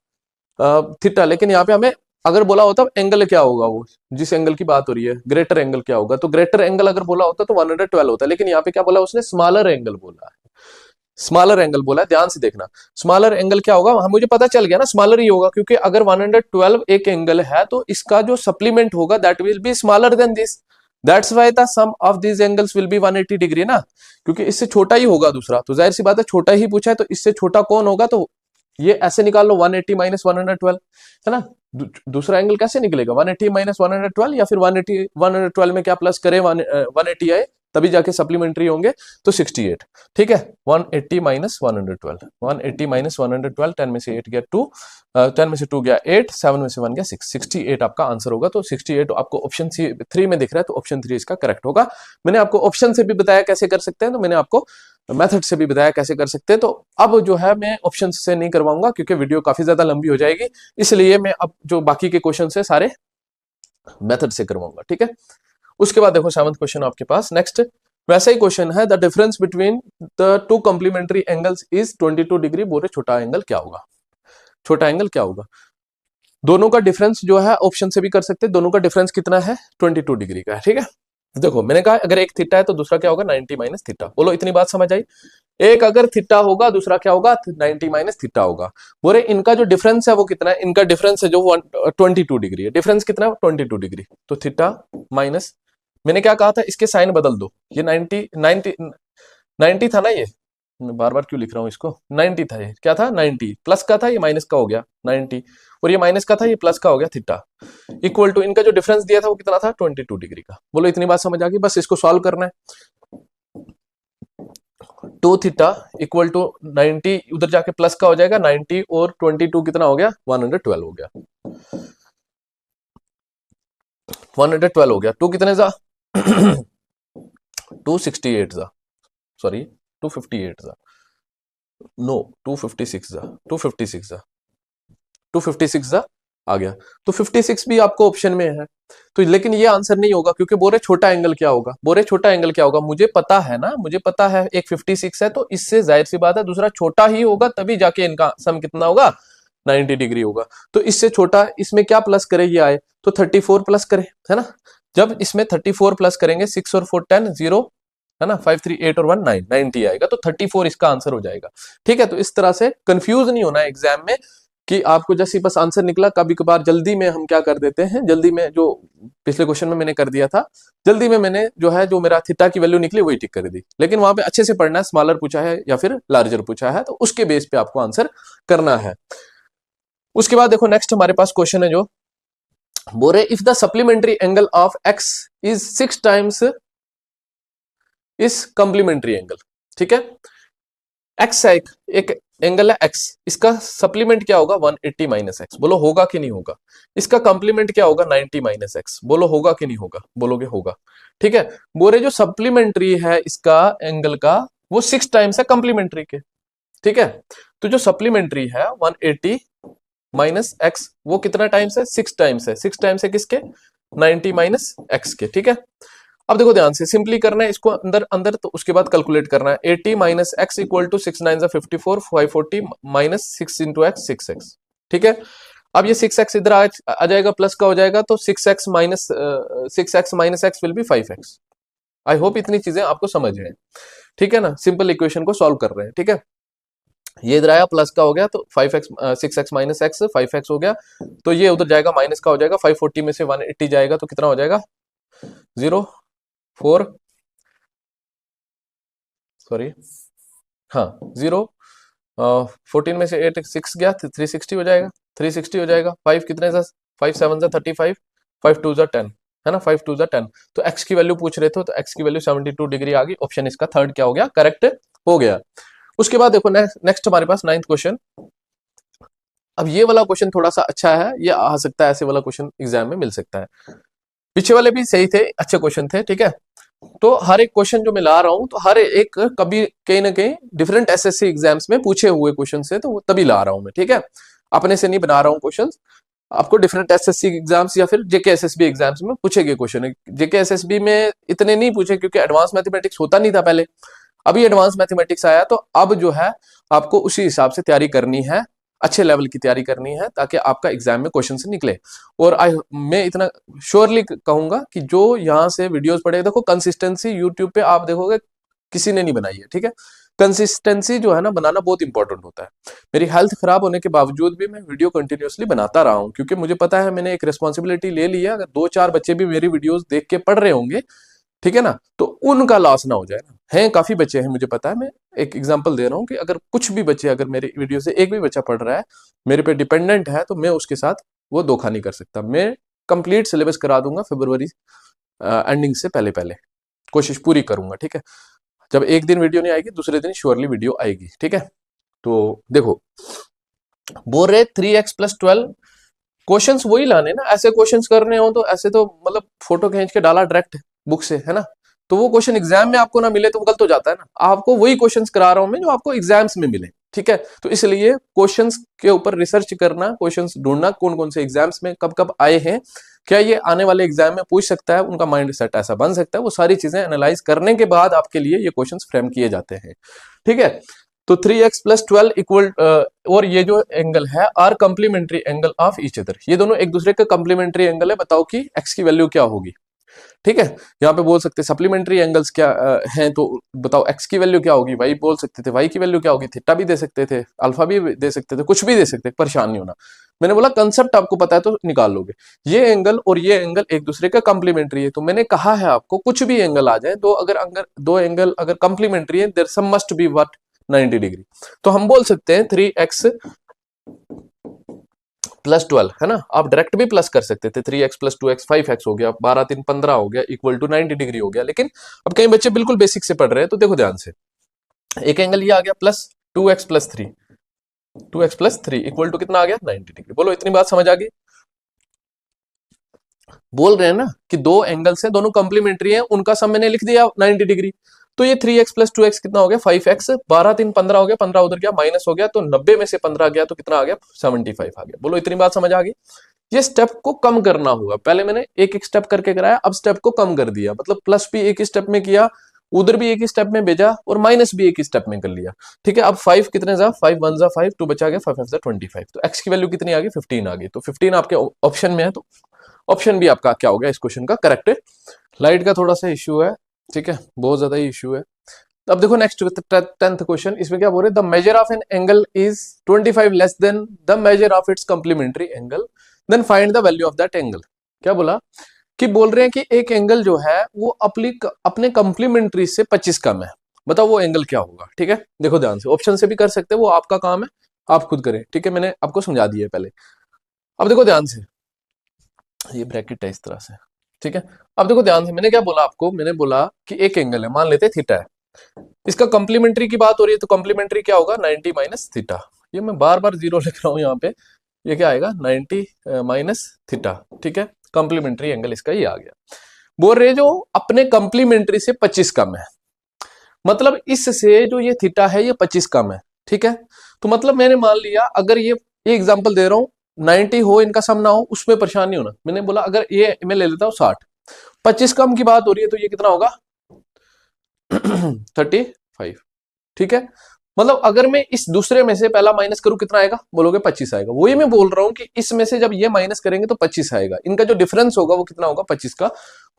थीटा, लेकिन यहाँ पे हमें अगर बोला होता एंगल क्या होगा, वो जिस एंगल की बात हो रही है ग्रेटर एंगल क्या होगा, तो ग्रेटर एंगल अगर बोला होता तो 112 होता, लेकिन यहाँ पे क्या बोला उसने स्मॉलर एंगल बोला है, स्मॉलर एंगल बोला है। ध्यान से देखना स्मॉलर एंगल क्या होगा, मुझे पता चल गया ना स्मॉलर ही होगा, क्योंकि अगर 112 एक एंगल है तो इसका जो सप्लीमेंट होगा that will be smaller than this, that's why the sum of these angles will be 180 degree ना, क्योंकि इससे छोटा ही होगा दूसरा, तो जाहिर सी बात है छोटा ही पूछा है, तो इससे छोटा कौन होगा, तो ये ऐसे निकाल लो 180 माइनस 112, है ना। दूसरा एंगल कैसे निकलेगा 180 माइनस 112, या फिर 180 112 में क्या प्लस करें 180 आए तभी जाके सप्लीमेंट्री होंगे, तो 68, ठीक है। 180 माइनस 112, 180 माइनस 112, 10 में से 8 गया 2, 10 में से 2 गया 8, 7 में से 1 गया 6, 68 आपका आंसर होगा। तो 68 आपको ऑप्शन 3 में दिख रहा है, तो ऑप्शन 3 इसका करेक्ट होगा। मैंने आपको ऑप्शन से भी बताया कैसे कर सकते हैं, तो मैंने आपको मेथड से भी बताया कैसे कर सकते हैं। तो अब जो है मैं ऑप्शन से नहीं करवाऊंगा क्योंकि वीडियो काफी ज्यादा लंबी हो जाएगी, इसलिए मैं अब जो बाकी के क्वेश्चन है सारे मेथड से करवाऊंगा, ठीक है। उसके बाद देखो 7th क्वेश्चन आपके पास नेक्स्ट वैसा ही क्वेश्चन है, the difference between the two complementary angles is 22 degree. बोल रहे छोटा एंगल क्या होगा, छोटा एंगल क्या होगा। दोनों का डिफरेंस जो है ऑप्शन से भी कर सकते हैं, दोनों का डिफरेंस कितना है 22 डिग्री का है, ठीक है। देखो मैंने कहा अगर एक थीटा है तो दूसरा क्या होगा 90 माइनस थीटा। बोलो इतनी बात समझ आई। एक अगर थीटा होगा दूसरा क्या होगा 90 माइनस थीटा होगा। बोले इनका जो डिफरेंस है वो कितना है, इनका डिफरेंस है जो 22 डिग्री है। डिफरेंस कितना है 22 डिग्री। तो थीटा माइनस, मैंने क्या कहा था इसके साइन बदल दो, ये 90 था ना, ये बार बार क्यों लिख रहा हूं इसको, 90 था, ये क्या था 90 प्लस का था, ये माइनस का हो गया 90, और ये माइनस का था, ये प्लस का हो गया थीटा, इक्वल टू इनका जो डिफरेंस दिया था वो कितना था 22 डिग्री का। बोलो इतनी बात समझ आ गई। बस इसको सॉल्व करना है। 2 थीटा इक्वल टू 90, उधर जाके प्लस का हो जाएगा 90, और 22 कितना हो गया 112 हो गया। 112 हो गया, 2 कितने जा 268 जा, सॉरी 258 जा, नो 256 जा, 256 जा, 256 जा आ गया। तो 56 भी आपको ऑप्शन में है, तो लेकिन ये आंसर नहीं होगा क्योंकि बोरे छोटा एंगल क्या होगा, बोरे छोटा एंगल क्या होगा मुझे पता है ना, मुझे पता है एक 56 है, तो इससे जाहिर सी बात है दूसरा छोटा ही होगा, तभी जाके इनका सम कितना होगा 90 डिग्री होगा। तो इससे छोटा इसमें क्या प्लस करे ये आए, तो 34 प्लस करे, है ना। जब इसमें 34 प्लस करेंगे 6 और 4 10 0, है ना, 5 3 8 और 1 9 90 आएगा, तो 34 इसका आंसर हो जाएगा। ठीक है, तो इस तरह से कंफ्यूज नहीं होना है एग्जाम में कि आपको जैसे बस आंसर निकला, कभी कभार जल्दी में हम क्या कर देते हैं, जल्दी में जो पिछले क्वेश्चन में मैंने कर दिया था, जल्दी में मैंने जो है जो मेरा थीटा की वैल्यू निकली वही टिक कर दी, लेकिन वहां पे अच्छे से पढ़ना है, स्मॉलर पूछा है या फिर लार्जर पूछा है, तो उसके बेस पे आपको आंसर करना है। उसके बाद देखो नेक्स्ट हमारे पास क्वेश्चन है जो बोल रहे if the supplementary angle of x is 6 times इस कंप्लीमेंट्री एंगल, ठीक है, एक्स एक एंगल है एक्स, इसका सप्लीमेंट क्या होगा 180 माइनस एक्स, बोलो होगा कि नहीं होगा। इसका कंप्लीमेंट क्या होगा 90 माइनस एक्स, बोलो होगा कि नहीं होगा, बोलोगे होगा। ठीक है, बोले जो सप्लीमेंट्री है इसका एंगल का वो 6 टाइम्स है कंप्लीमेंट्री के। ठीक है, तो जो सप्लीमेंट्री है 180 माइनस एक्स वो कितना टाइम्स है 6 टाइम्स है, 6 टाइम्स है किसके 90 माइनस एक्स के। ठीक है, अब देखो ध्यान से सिंपली करना है इसको अंदर अंदर, तो उसके बाद कैलकुलेट करना है 80 minus x equal to 6 9 54 540 minus 6 into x 6x। ठीक है, अब ये 6x इधर आ जाएगा, प्लस का हो जाएगा, तो 6x minus x will be 5x। I hope इतनी चीजें आपको समझ है। ठीक है ना, सिंपल इक्वेशन को सॉल्व कर रहे हैं। ठीक है, ये इधर आया प्लस का हो गया, तो 5x 6x minus x 5x हो गया, तो ये उधर जाएगा माइनस का हो जाएगा, 540 में से 180 जाएगा तो कितना हो जाएगा 0 4 सॉरी हाँ 0 14 में से 8 6 गया 360 हो जाएगा, 360 हो जाएगा। 5 कितने सा 5 7 सा 35 5 2 सा 10, है ना, 5 2 सा 10। तो x की वैल्यू पूछ रहे थे, तो x की वैल्यू 72 डिग्री आ गई, ऑप्शन इसका थर्ड क्या हो गया करेक्ट हो गया। उसके बाद देखो नेक्स्ट हमारे पास 9th क्वेश्चन। अब ये वाला क्वेश्चन थोड़ा सा अच्छा है, ये आ सकता है, ऐसे वाला क्वेश्चन एग्जाम में मिल सकता है। पीछे वाले भी सही थे, अच्छे क्वेश्चन थे। ठीक है, तो हर एक क्वेश्चन जो मैं ला रहा हूं तो हर एक कभी कहीं ना कहीं डिफरेंट एसएससी एग्जाम्स में पूछे हुए क्वेश्चन से, तो वो तभी ला रहा हूं मैं। ठीक है, अपने से नहीं बना रहा हूं क्वेश्चन, आपको डिफरेंट एसएससी एग्जाम्स या फिर जेके एसएसबी एग्जाम्स में पूछे गए क्वेश्चन। जेके एसएसबी में इतने नहीं पूछे क्योंकि एडवांस मैथमेटिक्स होता नहीं था पहले, अभी एडवांस मैथमेटिक्स आया, तो अब जो है आपको उसी हिसाब से तैयारी करनी है, अच्छे लेवल की तैयारी करनी है, ताकि आपका एग्जाम में क्वेश्चन से निकले। और मैं इतना श्योरली कहूंगा कि जो यहाँ से वीडियोस पढ़े, देखो कंसिस्टेंसी यूट्यूब पे आप देखोगे किसी ने नहीं बनाई है। ठीक है, कंसिस्टेंसी जो है ना बनाना बहुत इंपॉर्टेंट होता है। मेरी हेल्थ खराब होने के बावजूद भी मैं वीडियो कंटिन्यूअसली बनाता रहा हूँ, क्योंकि मुझे पता है मैंने एक रिस्पॉन्सिबिलिटी ले ली है, अगर 2-4 बच्चे भी मेरी वीडियोस देख के पढ़ रहे होंगे, ठीक है ना, तो उनका लॉस ना हो जाए ना। हैं काफी बच्चे हैं, मुझे पता है, मैं एक एग्जांपल दे रहा हूँ कि अगर कुछ भी बच्चे, अगर मेरी वीडियो से एक भी बच्चा पढ़ रहा है, मेरे पे डिपेंडेंट है, तो मैं उसके साथ वो धोखा नहीं कर सकता। मैं कंप्लीट सिलेबस करा दूंगा फरवरी एंडिंग से पहले पहले, कोशिश पूरी करूंगा। ठीक है, जब एक दिन वीडियो नहीं आएगी दूसरे दिन श्योरली वीडियो आएगी। ठीक है, तो देखो बोल रहे 3x + 12 क्वेश्चंस वही लाने ना, ऐसे क्वेश्चंस करने हो तो ऐसे तो मतलब फोटो खींच के डाला डायरेक्ट बुक से, है ना, तो वो क्वेश्चन एग्जाम में आपको ना मिले तो वो गलत हो जाता है ना। आपको वही क्वेश्चंस करा रहा हूं मैं जो आपको एग्जाम्स में मिले। ठीक है, तो इसलिए क्वेश्चंस के ऊपर रिसर्च करना, क्वेश्चंस ढूंढना कौन कौन से एग्जाम्स में कब कब आए हैं, क्या ये आने वाले एग्जाम में पूछ सकता है, उनका माइंड सेट ऐसा बन सकता है, वो सारी चीजें एनालाइज करने के बाद आपके लिए ये क्वेश्चंस फ्रेम किए जाते हैं। ठीक है, तो 3x + 12 इक्वल, और ये जो एंगल है are complementary angle of each other, ये दोनों एक दूसरे का कंप्लीमेंट्री एंगल है, बताओ कि x की वैल्यू क्या होगी। ठीक है, यहाँ पे बोल सकते सप्लीमेंट्री एंगल्स क्या हैं, तो बताओ x की वैल्यू क्या होगी, y बोल सकते थे, y की वैल्यू क्या होगी, थीटा भी दे सकते थे, अल्फा भी दे सकते थे, कुछ भी दे सकते थे, परेशान नहीं होना। मैंने बोला कंसेप्ट आपको पता है तो निकाल लोगे। ये एंगल और ये एंगल एक दूसरे का कंप्लीमेंट्री है, तो मैंने कहा है आपको कुछ भी एंगल आ जाए, दो एंगल अगर कंप्लीमेंट्री है, there sum must be what 90 degree. तो हम बोल सकते हैं 3x + 12, है ना, आप डायरेक्ट भी प्लस कर सकते थे, 3x + 2x 5x हो गया, 12 3 15 हो गया, इक्वल टू 90 डिग्री हो गया। लेकिन अब कई बच्चे बिल्कुल बेसिक से पढ़ रहे हैं, तो देखो ध्यान से, एक एंगल ये आ गया plus 2x + 3, 2x + 3 equal to कितना आ गया 90 डिग्री। बोलो इतनी बात समझ आ गई। बोल रहे हैं ना कि दो एंगल्स हैं, दोनों कॉम्प्लीमेंट्री हैं, उनका सम मैंने लिख दिया 90 डिग्री। तो ये 3x प्लस 2x कितना हो गया 5x, 12 3 15 हो गया, 15 उधर गया माइनस हो गया, तो 90 में से 15 गया तो कितना आ गया 75 आ गया। बोलो इतनी बात समझ आ गई। ये स्टेप को कम करना होगा, पहले मैंने एक एक स्टेप करके कराया, अब स्टेप को कम कर दिया, मतलब प्लस भी एक ही स्टेप में किया, उधर भी एक ही स्टेप में भेजा, और माइनस भी एक ही स्टेप में कर लिया। ठीक है, अब 5 कितने जा 5 1 जा 5, 2 बचा गया 5 5 जा 25, तो x की वैल्यू कितनी आ गई 15 आ गई। तो 15 आपके ऑप्शन में है, तो ऑप्शन भी आपका क्या हो गया इस क्वेश्चन का करेक्ट है। लाइट का थोड़ा सा इश्यू है, ठीक है, बहुत ज्यादा ही इश्यू है। अब देखो नेक्स्ट 10th क्वेश्चन, इसमें क्या बोल रहे हैं, the measure of an angle is 25 less than the measure of its complementary angle, then find the value of that angle. क्या बोला कि बोल रहे हैं कि एक एंगल जो है वो अपने कॉम्प्लीमेंट्री से 25 कम है, बताओ वो एंगल क्या होगा। ठीक है, देखो ध्यान से, ऑप्शन से भी कर सकते हैं, वो आपका काम है, आप खुद करें। ठीक है, मैंने आपको समझा दिया है पहले। अब देखो ध्यान से, ये ब्रैकेट है इस तरह से, ठीक है। अब देखो ध्यान से, मैंने क्या बोला आपको, मैंने बोला कि एक एंगल है, मान लेते थीटा है, इसका कॉम्प्लीमेंट्री की बात हो रही है, तो कॉम्प्लीमेंट्री क्या होगा 90 माइनस थीटा। ये मैं बार बार जीरो लिख रहा हूं यहाँ पे, ये क्या आएगा 90 माइनस थीटा। ठीक है, कॉम्प्लीमेंट्री एंगल इसका ये आ गया। बोल रहे जो अपने कॉम्प्लीमेंट्री से 25 कम है, मतलब इससे जो ये थीटा है ये 25 कम है। ठीक है, तो मतलब मैंने मान लिया, अगर ये एग्जांपल दे रहा हूं 90 हो इनका सम ना हो उसमें परेशान नहीं होना, मैंने बोला अगर ये मैं ले लेता हूं 60, 25 कम की बात हो रही है, तो ये कितना होगा 35। ठीक है, मतलब अगर मैं इस दूसरे में से पहला माइनस करूं कितना आएगा, बोलोगे 25 आएगा। वही मैं बोल रहा हूं कि इसमें से जब ये माइनस करेंगे तो 25 आएगा, इनका जो डिफरेंस होगा वो कितना होगा 25 का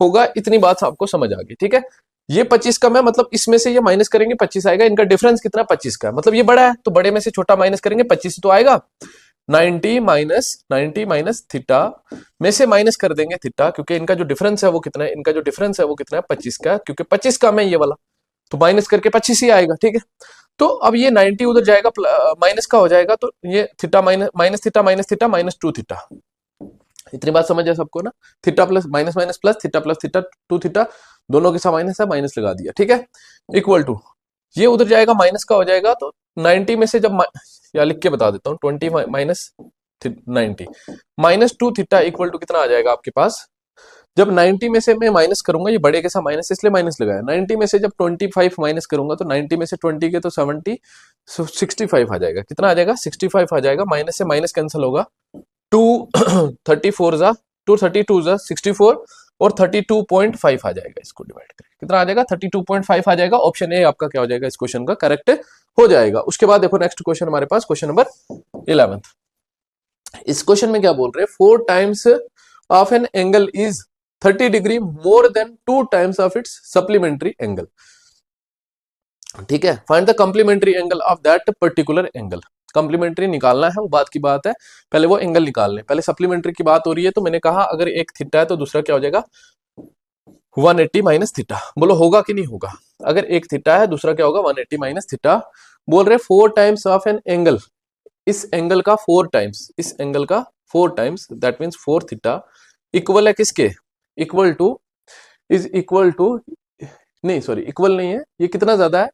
होगा। इतनी बात आपको समझ आ गई। ठीक है, ये 25 कम है, मतलब इसमें से ये माइनस करेंगे 25 आएगा, इनका डिफरेंस कितना 25 का, मतलब ये बड़ा है तो बड़े में से छोटा माइनस करेंगे 25 तो आएगा 90 माइनस थीटा में से माइनस कर देंगे थीटा, क्योंकि इनका जो डिफरेंस है वो कितना है, इनका जो डिफरेंस है वो कितना है 25 का, क्योंकि 25 कम है ये वाला, तो माइनस करके 25 ही आएगा। ठीक है, तो अब ये 90 उधर जाएगा, माइनस का हो जाएगा, तो ये theta minus theta minus 2 theta. इतनी बात समझ है सबको ना, theta plus minus minus plus theta 2 theta, दोनों के साथ माइनस है, माइनस लगा दिया। ठीक है, इक्वल टू ये उधर जाएगा माइनस का हो जाएगा, तो 90 में से जब या लिख के बता देता हूँ 20 minus 90 minus 2 theta equal to कितना आ जाएगा आपके पास, जब 90 में से मैं माइनस करूंगा, ये बड़े के साथ माइनस इसलिए माइनस लगाया, 90 में से जब 25 माइनस करूंगा तो 90 में से 20 के तो 70, 65 आ जाएगा। कितना आ जाएगा 65 आ जाएगा, माइनस से माइनस कैंसिल होगा, 234 जा 232 जा 64 और 32.5 आ जाएगा, इसको डिवाइड करके कितना आ जाएगा 32.5 आ जाएगा। ऑप्शन ए आपका क्या हो जाएगा इस क्वेश्चन का करेक्ट हो जाएगा। उसके बाद देखो नेक्स्ट क्वेश्चन हमारे पास, क्वेश्चन नंबर 11। इस क्वेश्चन में क्या बोल रहे हैं, 4 times of an angle is 30 degree more than 2 times of its supplementary angle. ठीक है, find the complementary angle of that particular angle. Complementary निकालना है, वो बात की बात है, पहले वो एंगल निकाल लें। पहले सप्लीमेंट्री की बात हो रही है, तो मैंने कहा अगर एक थीटा है तो दूसरा क्या हो जाएगा 180 माइनस थीटा। बोलो होगा कि नहीं होगा, अगर एक थीटा है दूसरा क्या होगा 180 माइनस थीटा। बोल रहे 4 टाइम्स ऑफ एन एंगल, इस एंगल का 4 टाइम्स, इस एंगल का 4 times, that means 4 theta equal है किसके, equal to is equal to, नहीं सॉरी इक्वल नहीं है, ये कितना ज्यादा है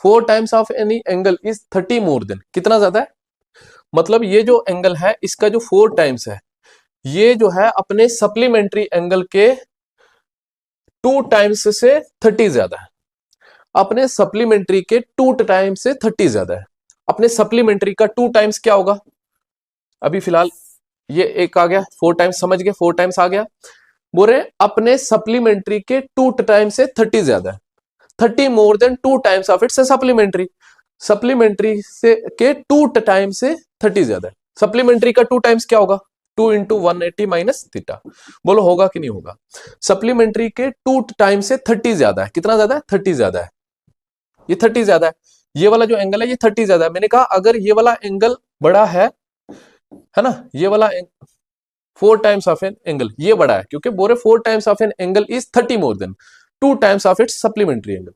4 times of any angle is 30 more than, कितना ज्यादा है, मतलब ये जो एंगल है इसका जो 4 टाइम्स है ये जो है अपने सप्लीमेंट्री एंगल के 2 टाइम्स से 30 ज्यादा है, अपने सप्लीमेंट्री के 2 टाइम्स से 30 ज्यादा है। अपने सप्लीमेंट्री का 2 टाइम्स क्या होगा, अभी फिलहाल ये एक आ गया 4 टाइम्स, समझ गए 4 टाइम्स आ गया। बोल रहे अपने सप्लीमेंट्री के 2 टाइम्स से 30 ज्यादा है, 30 more than 2 times of its supplementary, supplementary से के 2 टाइम्स से 30 ज्यादा है। सप्लीमेंट्री का 2 टाइम्स क्या होगा 2 इंटू 180 माइनस थीटा। बोलो होगा कि नहीं होगा, सप्लीमेंट्री के 2 टाइम्स से 30 ज्यादा है, कितना ज्यादा है 30 ज्यादा है, ये 30 ज्यादा है, ये वाला जो एंगल है ये 30 ज्यादा है। मैंने कहा अगर ये वाला एंगल बड़ा है ना, ये वाला 4 टाइम्स ऑफ एन एंगल ये बड़ा है, क्योंकि बोरे 4 times of an angle is 30 more than 2 times of its supplementary angle.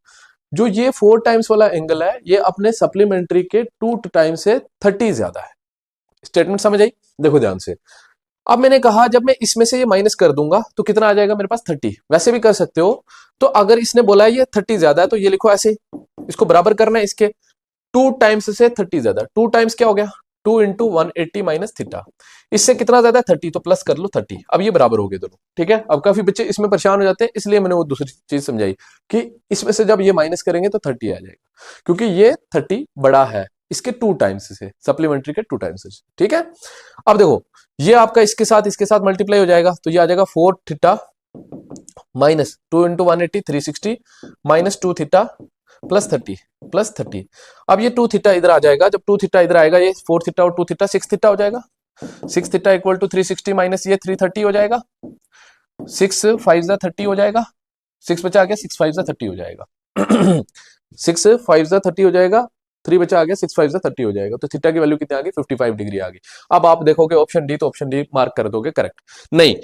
जो ये 4 टाइम्स वाला एंगल है ये अपने सप्लीमेंट्री के 2 टाइम्स से 30 ज्यादा है। स्टेटमेंट समझ आई, देखो ध्यान से। अब मैंने कहा जब मैं इसमें से ये माइनस कर दूंगा तो कितना आ जाएगा मेरे पास 30, वैसे भी कर सकते हो। तो अगर इसने बोला है ये 30 ज्यादा है तो ये लिखो ऐसे, इसको बराबर करना है इसके 2 टाइम्स से 30 ज्यादा, 2 टाइम्स क्या हो गया 2 इंटू 180 माइनस थीटा। इससे कितना ज्यादा है 30, तो प्लस कर लो 30। अब ये बराबर हो गए दोनों, ठीक है। अब काफी बच्चे इसमें परेशान हो जाते हैं, इसलिए मैंने वो दूसरी चीज समझाई कि इसमें से जब ये माइनस करेंगे तो 30 आ जाएगा, क्योंकि ये 30 बड़ा है इसके 2 टाइम्स से, सप्लीमेंट्री के 2 टाइम्स से, ठीक है। अब देखो ये आपका इसके साथ मल्टीप्लाई हो जाएगा, तो ये आ जाएगा 4 theta minus 2 into 180 360 minus 2 theta plus 30। अब ये 2 थीटा इधर आ जाएगा, जब 2 थीटा इधर आएगा ये 4 थीटा और 2 थीटा 6 थीटा हो जाएगा। 6 थीटा इक्वल टू 360 माइनस ये 330 हो जाएगा। 6 5 जा 30 हो जाएगा, 6 बचा आ गया, 6 5 जा 30 हो जाएगा। 6 5 जा 30 हो जाएगा, 3 बचा आ गया, 6 5 जा 30 हो जाएगा। तो थीटा की वैल्यू कितनी आ गई 55 डिग्री आ गई। अब आप देखोगे ऑप्शन डी, तो ऑप्शन डी मार्क कर दोगे करेक्ट। नहीं,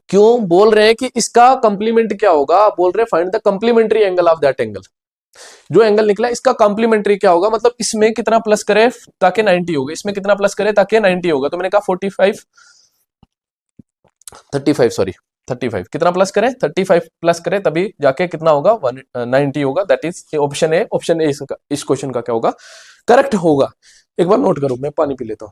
क्यों बोल रहे हैं कि इसका कंप्लीमेंट क्या होगा, बोल रहे हैं find the complementary angle of that angle. जो एंगल निकला इसका कॉम्प्लीमेंट्री क्या होगा, मतलब इसमें कितना प्लस करे ताकि 90 होगा, इसमें कितना प्लस करे ताकि 90 होगा। तो मैंने कहा 35 कितना प्लस करे 35 प्लस करे तभी जाके कितना होगा 190 होगा। That is option A. Option A इस क्वेश्चन का क्या होगा, करेक्ट होगा। एक बार नोट करो, मैं पानी पी लेता हूं।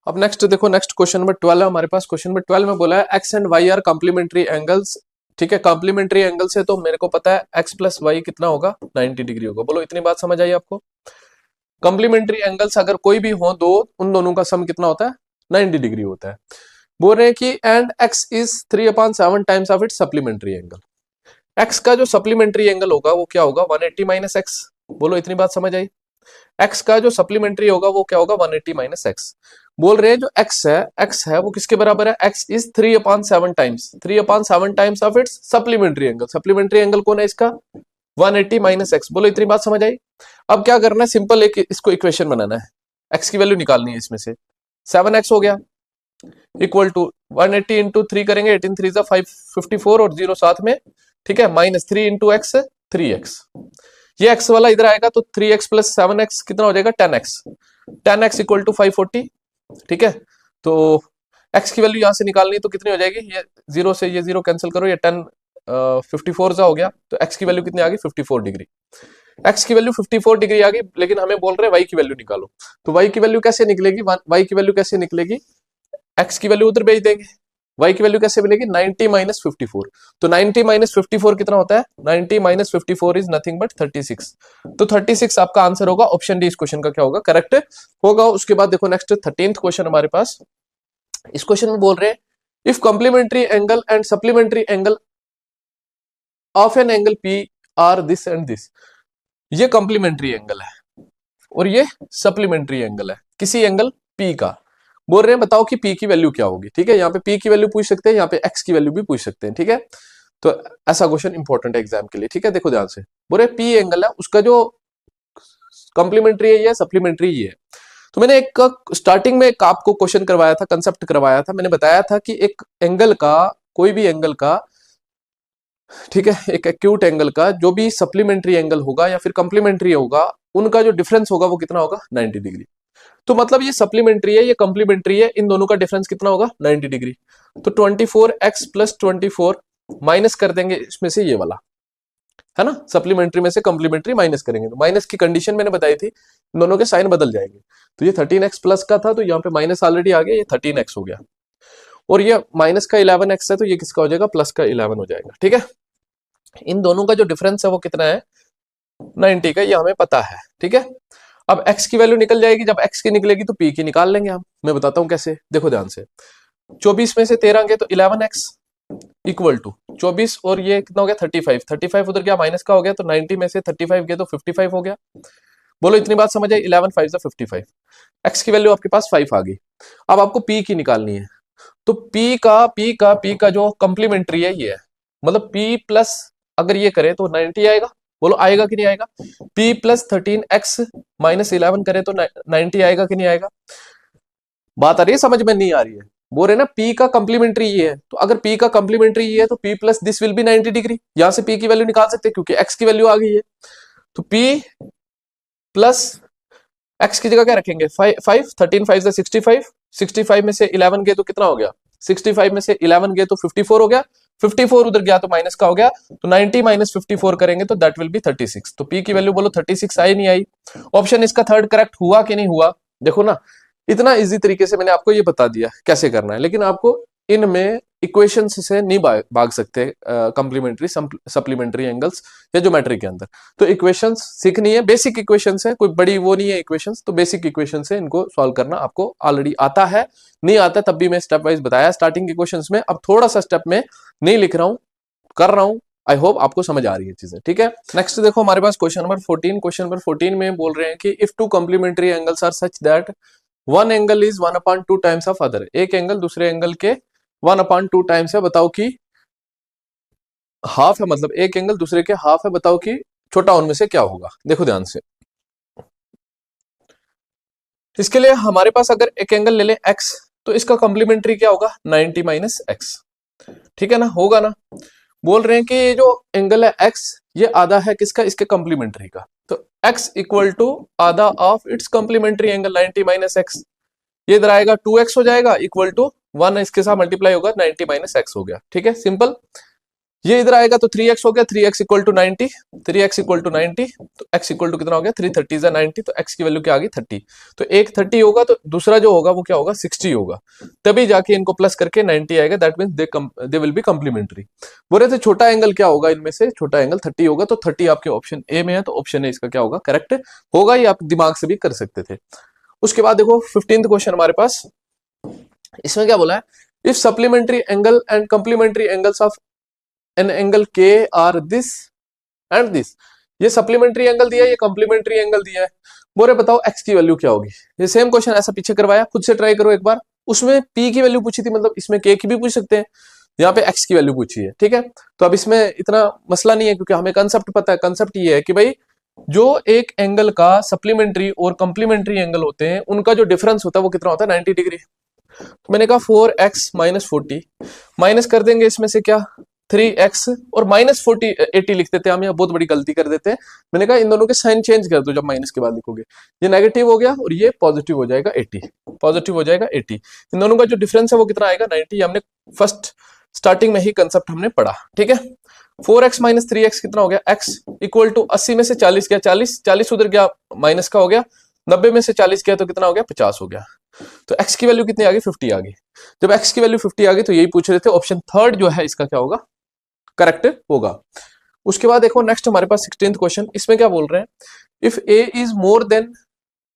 अब नेक्स्ट देखो, नेक्स्ट क्वेश्चन नंबर 12 है हमारे पास। क्वेश्चन नंबर 12 में बोला है x and y are complementary angles, ठीक है। कॉम्प्लीमेंट्री एंगल से तो मेरे को पता है एक्स प्लस वाई कितना होगा 90 डिग्री होगा। बोलो इतनी बात समझ आई आपको। कॉम्प्लीमेंट्री एंगल्स अगर कोई भी हो दो, उन दोनों का सम कितना होता है 90 डिग्री होता है। बोल रहे हैं कि and x is 3/7 times of its supplementary angle. X का जो सप्लीमेंट्री एंगल होगा वो क्या होगा 180 माइनस एक्स। बोलो इतनी बात समझ आई। एक्स का जो सप्लीमेंट्री होगा वो क्या होगा 180 माइनस एक्स। बोल रहे हैं जो एक्स है वो किसके बराबर है, x is 3/7 times 3/7 times of its supplementary angle. Supplementary angle कौन है इसका 180 माइनस एक्स। बोलो इतनी बात समझ आई। अब क्या करना है, सिंपल एक इसको इक्वेशन बनाना है, एक्स की वैल्यू निकालनी है। इसमें से 7x हो गया इक्वल टू 180 इंटू 3 करेंगे 18 3 54 और 0 साथ में, ठीक है, माइनस 3 इंटू एक्स 3x। ये x वाला इधर आएगा तो 3x प्लस 7x कितना हो जाएगा 10x। 10x इक्वल टू 540, ठीक है। तो x की वैल्यू यहां से निकालनी है तो कितनी हो जाएगी, ये 0 से ये 0 कैंसिल करो, ये 10 54 सा हो गया। तो x की वैल्यू कितनी आ गई 54 डिग्री। x की वैल्यू 54 डिग्री आ गई, लेकिन हमें बोल रहे हैं y की वैल्यू निकालो। तो y की वैल्यू कैसे निकलेगी, y की वैल्यू कैसे निकलेगी, x की वैल्यू उधर भेज देंगे, y की वैल्यू कैसे मिलेगी 90 माइनस 54। तो 90 माइनस 54 कितना होता है 90 माइनस 54 इज नथिंग बट 36। तो 36 आपका आंसर होगा। ऑप्शन डी इस क्वेश्चन का क्या होगा करेक्ट होगा। उसके बाद देखो नेक्स्ट 13th क्वेश्चन हमारे पास। इस क्वेश्चन में बोल रहे हैं if complementary angle and supplementary angle of an angle P are this and this. ये कॉम्प्लीमेंट्री एंगल है और ये सप्लीमेंट्री एंगल है किसी एंगल पी का। बोल रहे हैं बताओ कि पी की वैल्यू क्या होगी, ठीक है। यहाँ पे पी की वैल्यू पूछ सकते हैं, यहाँ पे एक्स की वैल्यू भी पूछ सकते हैं, ठीक है। तो ऐसा क्वेश्चन इंपॉर्टेंट है एग्जाम के लिए, ठीक है। देखो ध्यान से, बोल रहे पी एंगल है, उसका जो कॉम्प्लीमेंट्री है ये सप्लीमेंट्री ही है। तो मैंने एक स्टार्टिंग में एक आपको क्वेश्चन करवाया था, कंसेप्ट करवाया था, मैंने बताया था कि एक एंगल का, कोई भी एंगल का, ठीक है, एक एक्यूट एंगल का जो भी सप्लीमेंट्री एंगल होगा या फिर कॉम्प्लीमेंट्री होगा, उनका जो डिफरेंस होगा वो कितना होगा 90 डिग्री। तो मतलब ये सप्लीमेंट्री है ये कॉम्प्लीमेंट्री है, इन दोनों का डिफरेंस कितना होगा 90 डिग्री। तो 24x प्लस 24 माइनस कर देंगे इसमें से ये वाला, है ना, सप्लीमेंट्री में से कॉम्प्लीमेंट्री माइनस करेंगे। तो माइनस की कंडीशन मैंने बताई थी, इन दोनों के साइन बदल जाएंगे। तो ये 13x प्लस का था तो यहाँ पे माइनस ऑलरेडी आ गया, ये 13x हो गया। और ये माइनस का 11x है तो ये किसका हो जाएगा प्लस का 11 हो जाएगा, ठीक है। इन दोनों का जो डिफरेंस है वो कितना है 90 का, ये हमें पता है, ठीक है। अब x की वैल्यू निकल जाएगी, जब x की निकलेगी तो p की निकाल लेंगे हम। मैं बताता हूं कैसे, देखो ध्यान से। 24 में से 13 गए तो 11x इक्वल टू 24 और ये कितना हो गया 35 उधर गया माइनस का हो गया, तो 90 में से 35 गए तो 55 हो गया। बोलो इतनी बात समझ आई। 11 5 55, x की वैल्यू आपके पास 5 आ गई। अब आपको p की निकालनी है, तो p का जो कॉम्प्लीमेंट्री है ये है, मतलब p प्लस अगर ये करे तो 90 आएगा। बोलो आएगा कि नहीं आएगा। p प्लस 13x माइनस 11 करे तो 90 आएगा कि नहीं आएगा। बात आ रही है समझ में नहीं आ रही है। बोल रहे ना P का कंप्लीमेंट्री ये है, तो अगर P का कंप्लीमेंट्री ये है तो P plus this will be 90 degree. यहां से P की वैल्यू निकाल सकते हैं क्योंकि X की वैल्यू आ गई है, तो P प्लस X की जगह क्या रखेंगे 5, 13 5 65, 65 में से 11 गए तो कितना हो गया 65 में से 11 गए तो 54 हो गया, 54 उधर गया तो माइनस का हो गया, तो 90 माइनस 54 करेंगे तो दैट विल बी 36। तो P की वैल्यू बोलो 36 आई नहीं आई। ऑप्शन इसका थर्ड करेक्ट हुआ कि नहीं हुआ, देखो ना इतना इजी तरीके से मैंने आपको ये बता दिया कैसे करना है, लेकिन आपको इनमें इक्वेशंस से नहीं भाग सकते कंप्लीमेंट्री सप्लीमेंट्री एंगल्स या ज्योमेट्री के अंदर। तो इक्वेशंस सीखनी है, बेसिक इक्वेशंस है, कोई बड़ी वो नहीं है इक्वेशंस, तो बेसिक इक्वेशंस है, इनको सॉल्व करना आपको ऑलरेडी आता है, नहीं आता तब भी मैं स्टेप वाइज बताया स्टार्टिंग इक्वेशंस में। अब थोड़ा सा स्टेप में नहीं लिख रहा हूं, कर रहा हूं, आई होप आपको समझ आ रही है चीजें, ठीक है। नेक्स्ट देखो हमारे पास क्वेश्चन नंबर 14। क्वेश्चन नंबर 14 में बोल रहे हैं कि if two complementary angles are such that one angle is 1/2 times of other, एक एंगल दूसरे एंगल के 1/2 टाइम्स है, बताओ कि हाफ है, मतलब एक एंगल दूसरे के हाफ है, बताओ कि छोटा उनमें से क्या होगा। देखो ध्यान से, इसके लिए हमारे पास अगर एक एंगल ले लें x, तो इसका कॉम्प्लीमेंट्री क्या होगा 90 माइनस एक्स, ठीक है ना, होगा ना। बोल रहे हैं कि ये जो एंगल है x, ये आधा है किसका, इसके कॉम्प्लीमेंट्री का, तो x इक्वल टू आधा of its complementary angle 90 minus x, ये इधर आएगा 2x हो जाएगा इक्वल टू 1 इसके साथ मल्टीप्लाई होगा 90 माइनस एक्स हो गया, ठीक है सिंपल। ये इधर आएगा तो 3x हो गया, 3x equal to 90, 3x equal to 90, तो x इक्वल टू कितना हो गया 330 90, तो x की वैल्यू क्या आ गई 30, तो एक 30 होगा तो दूसरा जो होगा वो क्या होगा 60 होगा, तभी जाके इनको प्लस करके 90 आएगा, that means they will be complementary. बोल रहे थे छोटा एंगल क्या होगा इनमें से, छोटा एंगल 30 होगा, तो 30 आपके ऑप्शन ए में है, तो ऑप्शन ए इसका क्या होगा करेक्ट होगा, ये आप दिमाग से भी कर सकते थे। उसके बाद देखो 15th क्वेश्चन हमारे पास, इसमें क्या बोला है, if supplementary angle and complementary angles of an angle के आर दिस एंड दिस, ये सप्लीमेंट्री एंगल दिया है, ये कॉम्प्लीमेंट्री एंगल दिया है, बोले बताओ एक्स की वैल्यू क्या होगी। ये सेम क्वेश्चन ऐसा पीछे करवाया, खुद से ट्राई करो एक बार, उसमें पी की वैल्यू पूछी थी, मतलब इसमें के की भी पूछ सकते हैं, यहाँ पे एक्स की वैल्यू पूछी है, ठीक है। तो अब इसमें इतना मसला नहीं है क्योंकि हमें कंसेप्ट पता है, कंसेप्ट ये है कि भाई जो एक एंगल का सप्लीमेंट्री और कॉम्प्लीमेंट्री एंगल होते हैं उनका जो डिफरेंस होता है वो कितना होता है 90 डिग्री। तो मैंने कहा 4x माइनस 40, माइनस कर देंगे इसमें से क्या 3x और माइनस 40 80 लिख देते हैं हम, यहाँ बहुत बड़ी गलती कर देते हैं। मैंने कहा इन दोनों के साइन चेंज कर दो जब माइनस के बाद लिखोगे, ये नेगेटिव हो गया और ये पॉजिटिव हो जाएगा 80, पॉजिटिव हो जाएगा 80, इन दोनों का जो डिफरेंस है वो कितना आएगा 90, हमने फर्स्ट स्टार्टिंग में ही कंसेप्ट हमने पढ़ा, ठीक है। 4x माइनस 3x कितना हो गया, x इक्वल टू 80 में से 40 गया, 40 उधर गया माइनस का हो गया, 90 में से 40 गया तो कितना हो गया 50 हो गया, तो x की वैल्यू कितनी आ गई 50 आ गई। जब x की वैल्यू 50 आ गई तो यही पूछ रहे थे, ऑप्शन थर्ड जो है इसका क्या होगा करेक्ट होगा। उसके बाद देखो नेक्स्ट हमारे पास 16th क्वेश्चन, इसमें क्या बोल रहे हैं, if a is more than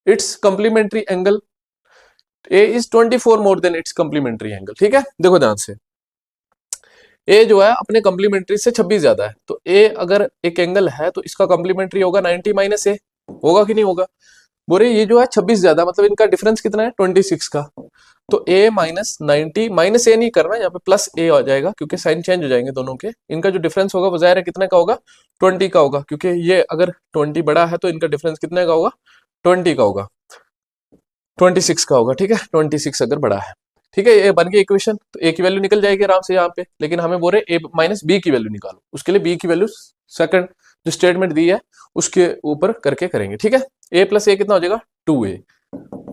it's complementary angle, a is 24 more than it's complementary angle, ठीक है। देखो ध्यान से, a जो है अपने कंप्लीमेंट्री से 26 ज्यादा है, तो a अगर एक एंगल है तो इसका कंप्लीमेंट्री होगा 90 माइनस a, होगा कि नहीं होगा। बोरे ये जो है 26 ज्यादा, मतलब इनका डिफरेंस कितना है 26 का, तो a माइनस 90 माइनस ए नहीं करना, यहाँ पे प्लस a आ जाएगा क्योंकि साइन चेंज हो जाएंगे दोनों के, इनका जो डिफरेंस होगा वो जाहिर है कितने का होगा 20 का होगा, क्योंकि ये अगर 20 बड़ा है तो इनका डिफरेंस कितने का होगा 20 का होगा, 26 का होगा, ठीक है 26 अगर बड़ा है, ठीक है। ये बन गई इक्वेशन, तो ए की वैल्यू निकल जाएगी आराम से यहाँ पे, लेकिन हमें बोल रहे ए माइनस बी की वैल्यू निकालो, उसके लिए बी की वैल्यू सेकंड जो स्टेटमेंट दी है उसके ऊपर करके करेंगे, ठीक है। ए प्लस ए कितना हो जाएगा 2a,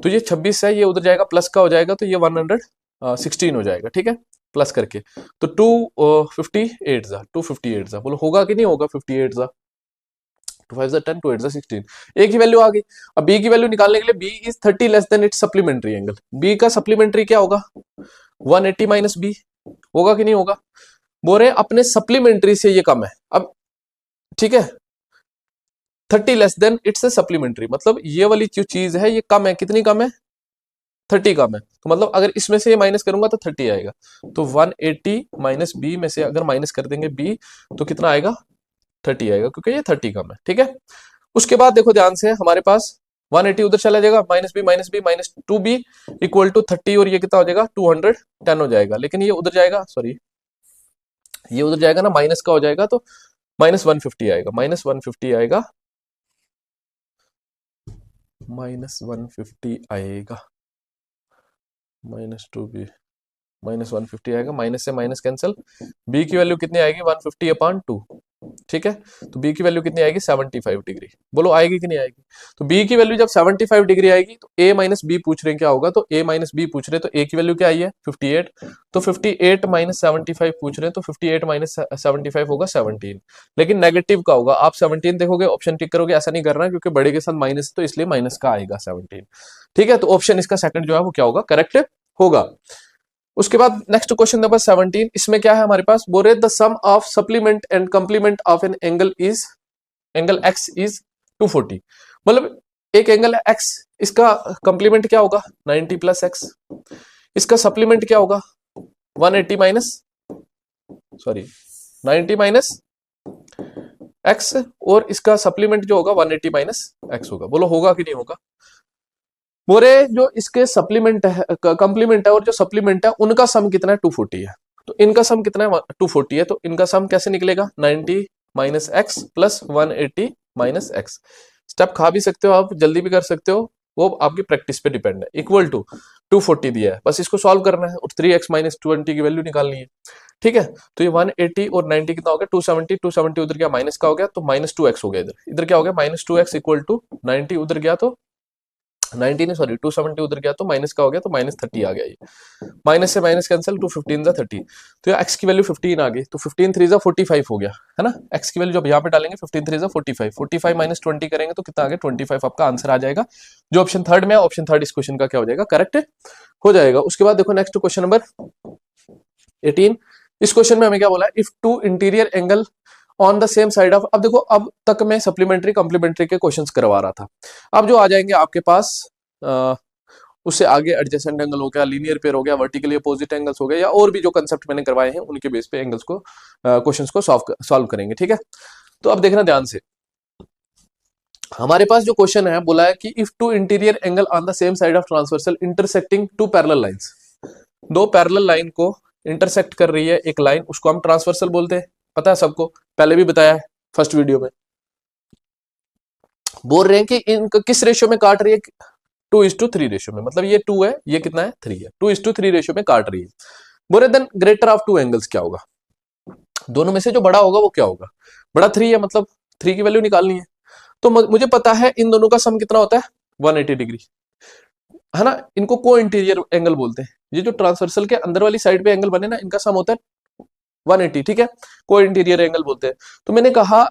तो ये 26 है, ये उधर जाएगा प्लस का हो जाएगा, तो ये 116 हो जाएगा, ठीक है प्लस करके, तो 258 जा, बोलो होगा कि नहीं होगा 58 जा, 2 5 10 2 8 16, ए की वैल्यू आ गई। अब बी की वैल्यू निकालने के लिए b is 30 less than its supplementary angle, b का सप्लीमेंट्री क्या होगा 180 माइनस बी, होगा कि नहीं होगा। बोल रहे अपने सप्लीमेंट्री से ये कम है, अब ठीक है 30 लेस देन इट्स सप्लीमेंट्री, मतलब ये वाली जो चीज है ये कम है, कितनी कम है 30 कम है, तो मतलब अगर इसमें से ये माइनस करूंगा तो 30 आएगा, तो 180 माइनस बी में से अगर माइनस कर देंगे बी तो कितना आएगा 30 आएगा, क्योंकि ये 30 कम है, ठीक है। उसके बाद देखो ध्यान से हमारे पास 180 उधर चला जाएगा, minus b minus 2b equal to 30, और ये कितना हो जाएगा 210 हो जाएगा, लेकिन ये उधर जाएगा, सॉरी ये उधर जाएगा ना माइनस का हो जाएगा, तो माइनस 150 आएगा, माइनस 150 आएगा, माइनस 150 आएगा, माइनस 2b -150 आएगा, माइनस से माइनस कैंसिल, बी की वैल्यू कितनी आएगी 150/2, ठीक है। तो बी की वैल्यू कितनी आएगी 75 डिग्री, बोलो आएगी कि नहीं आएगी। तो बी की वैल्यू जब 75 डिग्री आएगी तो ए माइनस बी पूछ रहे हैं क्या होगा, तो ए माइनस बी पूछ रहे हैं, तो ए की वैल्यू क्या आई है 58, तो 58 माइनस 75 पूछ रहे हैं, तो 58 माइनस 75 होगा 17, लेकिन नेगेटिव का होगा, आप 17 देखोगे ऑप्शन टिक करोगे, ऐसा नहीं करना है क्योंकि बड़े के साथ माइनस, तो इसलिए माइनस का आएगा 17, ठीक है। तो ऑप्शन इसका सेकंड जो है वो क्या होगा, करेक्ट होगा। उसके बाद नेक्स्ट क्वेश्चन नंबर 17, इसमें क्या है हमारे पास, बोल रहे the sum of supplement and complement of an angle x is 240, मतलब एक एंगल है एक्स, इसका कंप्लीमेंट क्या होगा 90 प्लस एक्स, इसका सप्लीमेंट क्या होगा 180 माइनस 90 माइनस एक्स, और इसका सप्लीमेंट जो होगा 180 माइनस एक्स होगा, बोलो होगा कि नहीं होगा। बोरे जो इसके सप्लीमेंट है, कंप्लीमेंट है और जो सप्लीमेंट है उनका सम कितना है 240 है, तो इनका सम कितना है 240 है, तो इनका सम कैसे निकलेगा 90 minus x plus 180 minus x. Step खा भी सकते हो आप, जल्दी भी कर सकते हो, वो आपकी प्रैक्टिस पे डिपेंड है। इक्वल टू 240 दिया है, बस इसको सॉल्व करना है और 3x माइनस 20 की वैल्यू निकालनी है, ठीक है। तो ये 180 और 90 कितना हो गया 270 उधर गया माइनस का हो गया, तो -2x हो गया, इधर क्या हो गया -2x इक्वल टू 90 उधर गया तो 90 नहीं 270 उधर गया तो माइनस का हो गया, तो -30 आ गया, ये माइनस से माइनस कैंसिल, 2 15 जा 30, तो ये x की वैल्यू 15 आ गई, तो 15 3 जा 45 हो गया, है ना। x की वैल्यू जब यहाँ पे डालेंगे 15 3 जा 45 माइनस 20 करेंगे तो कितना आ गया 25, आपका आंसर आ जाएगा, जो ऑप्शन थर्ड में है, ऑप्शन थर्ड इस क्वेश्चन का क्या हो जाएगा, करेक्ट हो जाएगा। उसके बाद देखो नेक्स्ट क्वेश्चन नंबर 18, इस क्वेश्चन में हमें क्या बोला है, if two interior angle on the same side of, अब देखो अब तक मैं सप्लीमेंट्री कॉम्प्लीमेंट्री के क्वेश्चंस करवा रहा था, अब जो आ जाएंगे आपके पास उससे आगे एडजेसेंट एंगल हो गया, लीनियर पेयर हो गया, वर्टिकली अपोजिट एंगल्स हो गया, या और भी जो कंसेप्ट मैंने करवाए हैं उनके बेस पे एंगल्स को क्वेश्चंस को सॉल्व करेंगे, ठीक है। तो अब देखना ध्यान से, हमारे पास जो क्वेश्चन है बोला है कि if two interior angle on the same side of transversal intersecting two parallel lines, दो पैरेलल लाइन को इंटरसेक्ट कर रही है एक लाइन, उसको हम ट्रांसवर्सल बोलते हैं, पता है सबको, पहले भी बताया है फर्स्ट वीडियो में। बोल रहे हैं कि इनका किस रेशियो में काट रही है, 2:3 रेशियो में, मतलब ये 2 है, ये कितना है 3 है, 2:3 रेशियो में काट रही है। बोल रहे then greater of two angles क्या होगा, दोनों में से जो बड़ा होगा वो क्या होगा, बड़ा 3 है, मतलब 3 की वैल्यू निकालनी है, तो मुझे पता है इन दोनों का सम कितना होता है 180 डिग्री, है ना। इनको को इंटीरियर एंगल बोलते हैं, ये जो ट्रांसवर्सल के अंदर वाली साइड पे एंगल बने ना, इनका सम होता है 180, ठीक है, को इंटीरियर एंगल बोलते हैं। तो मैंने कहा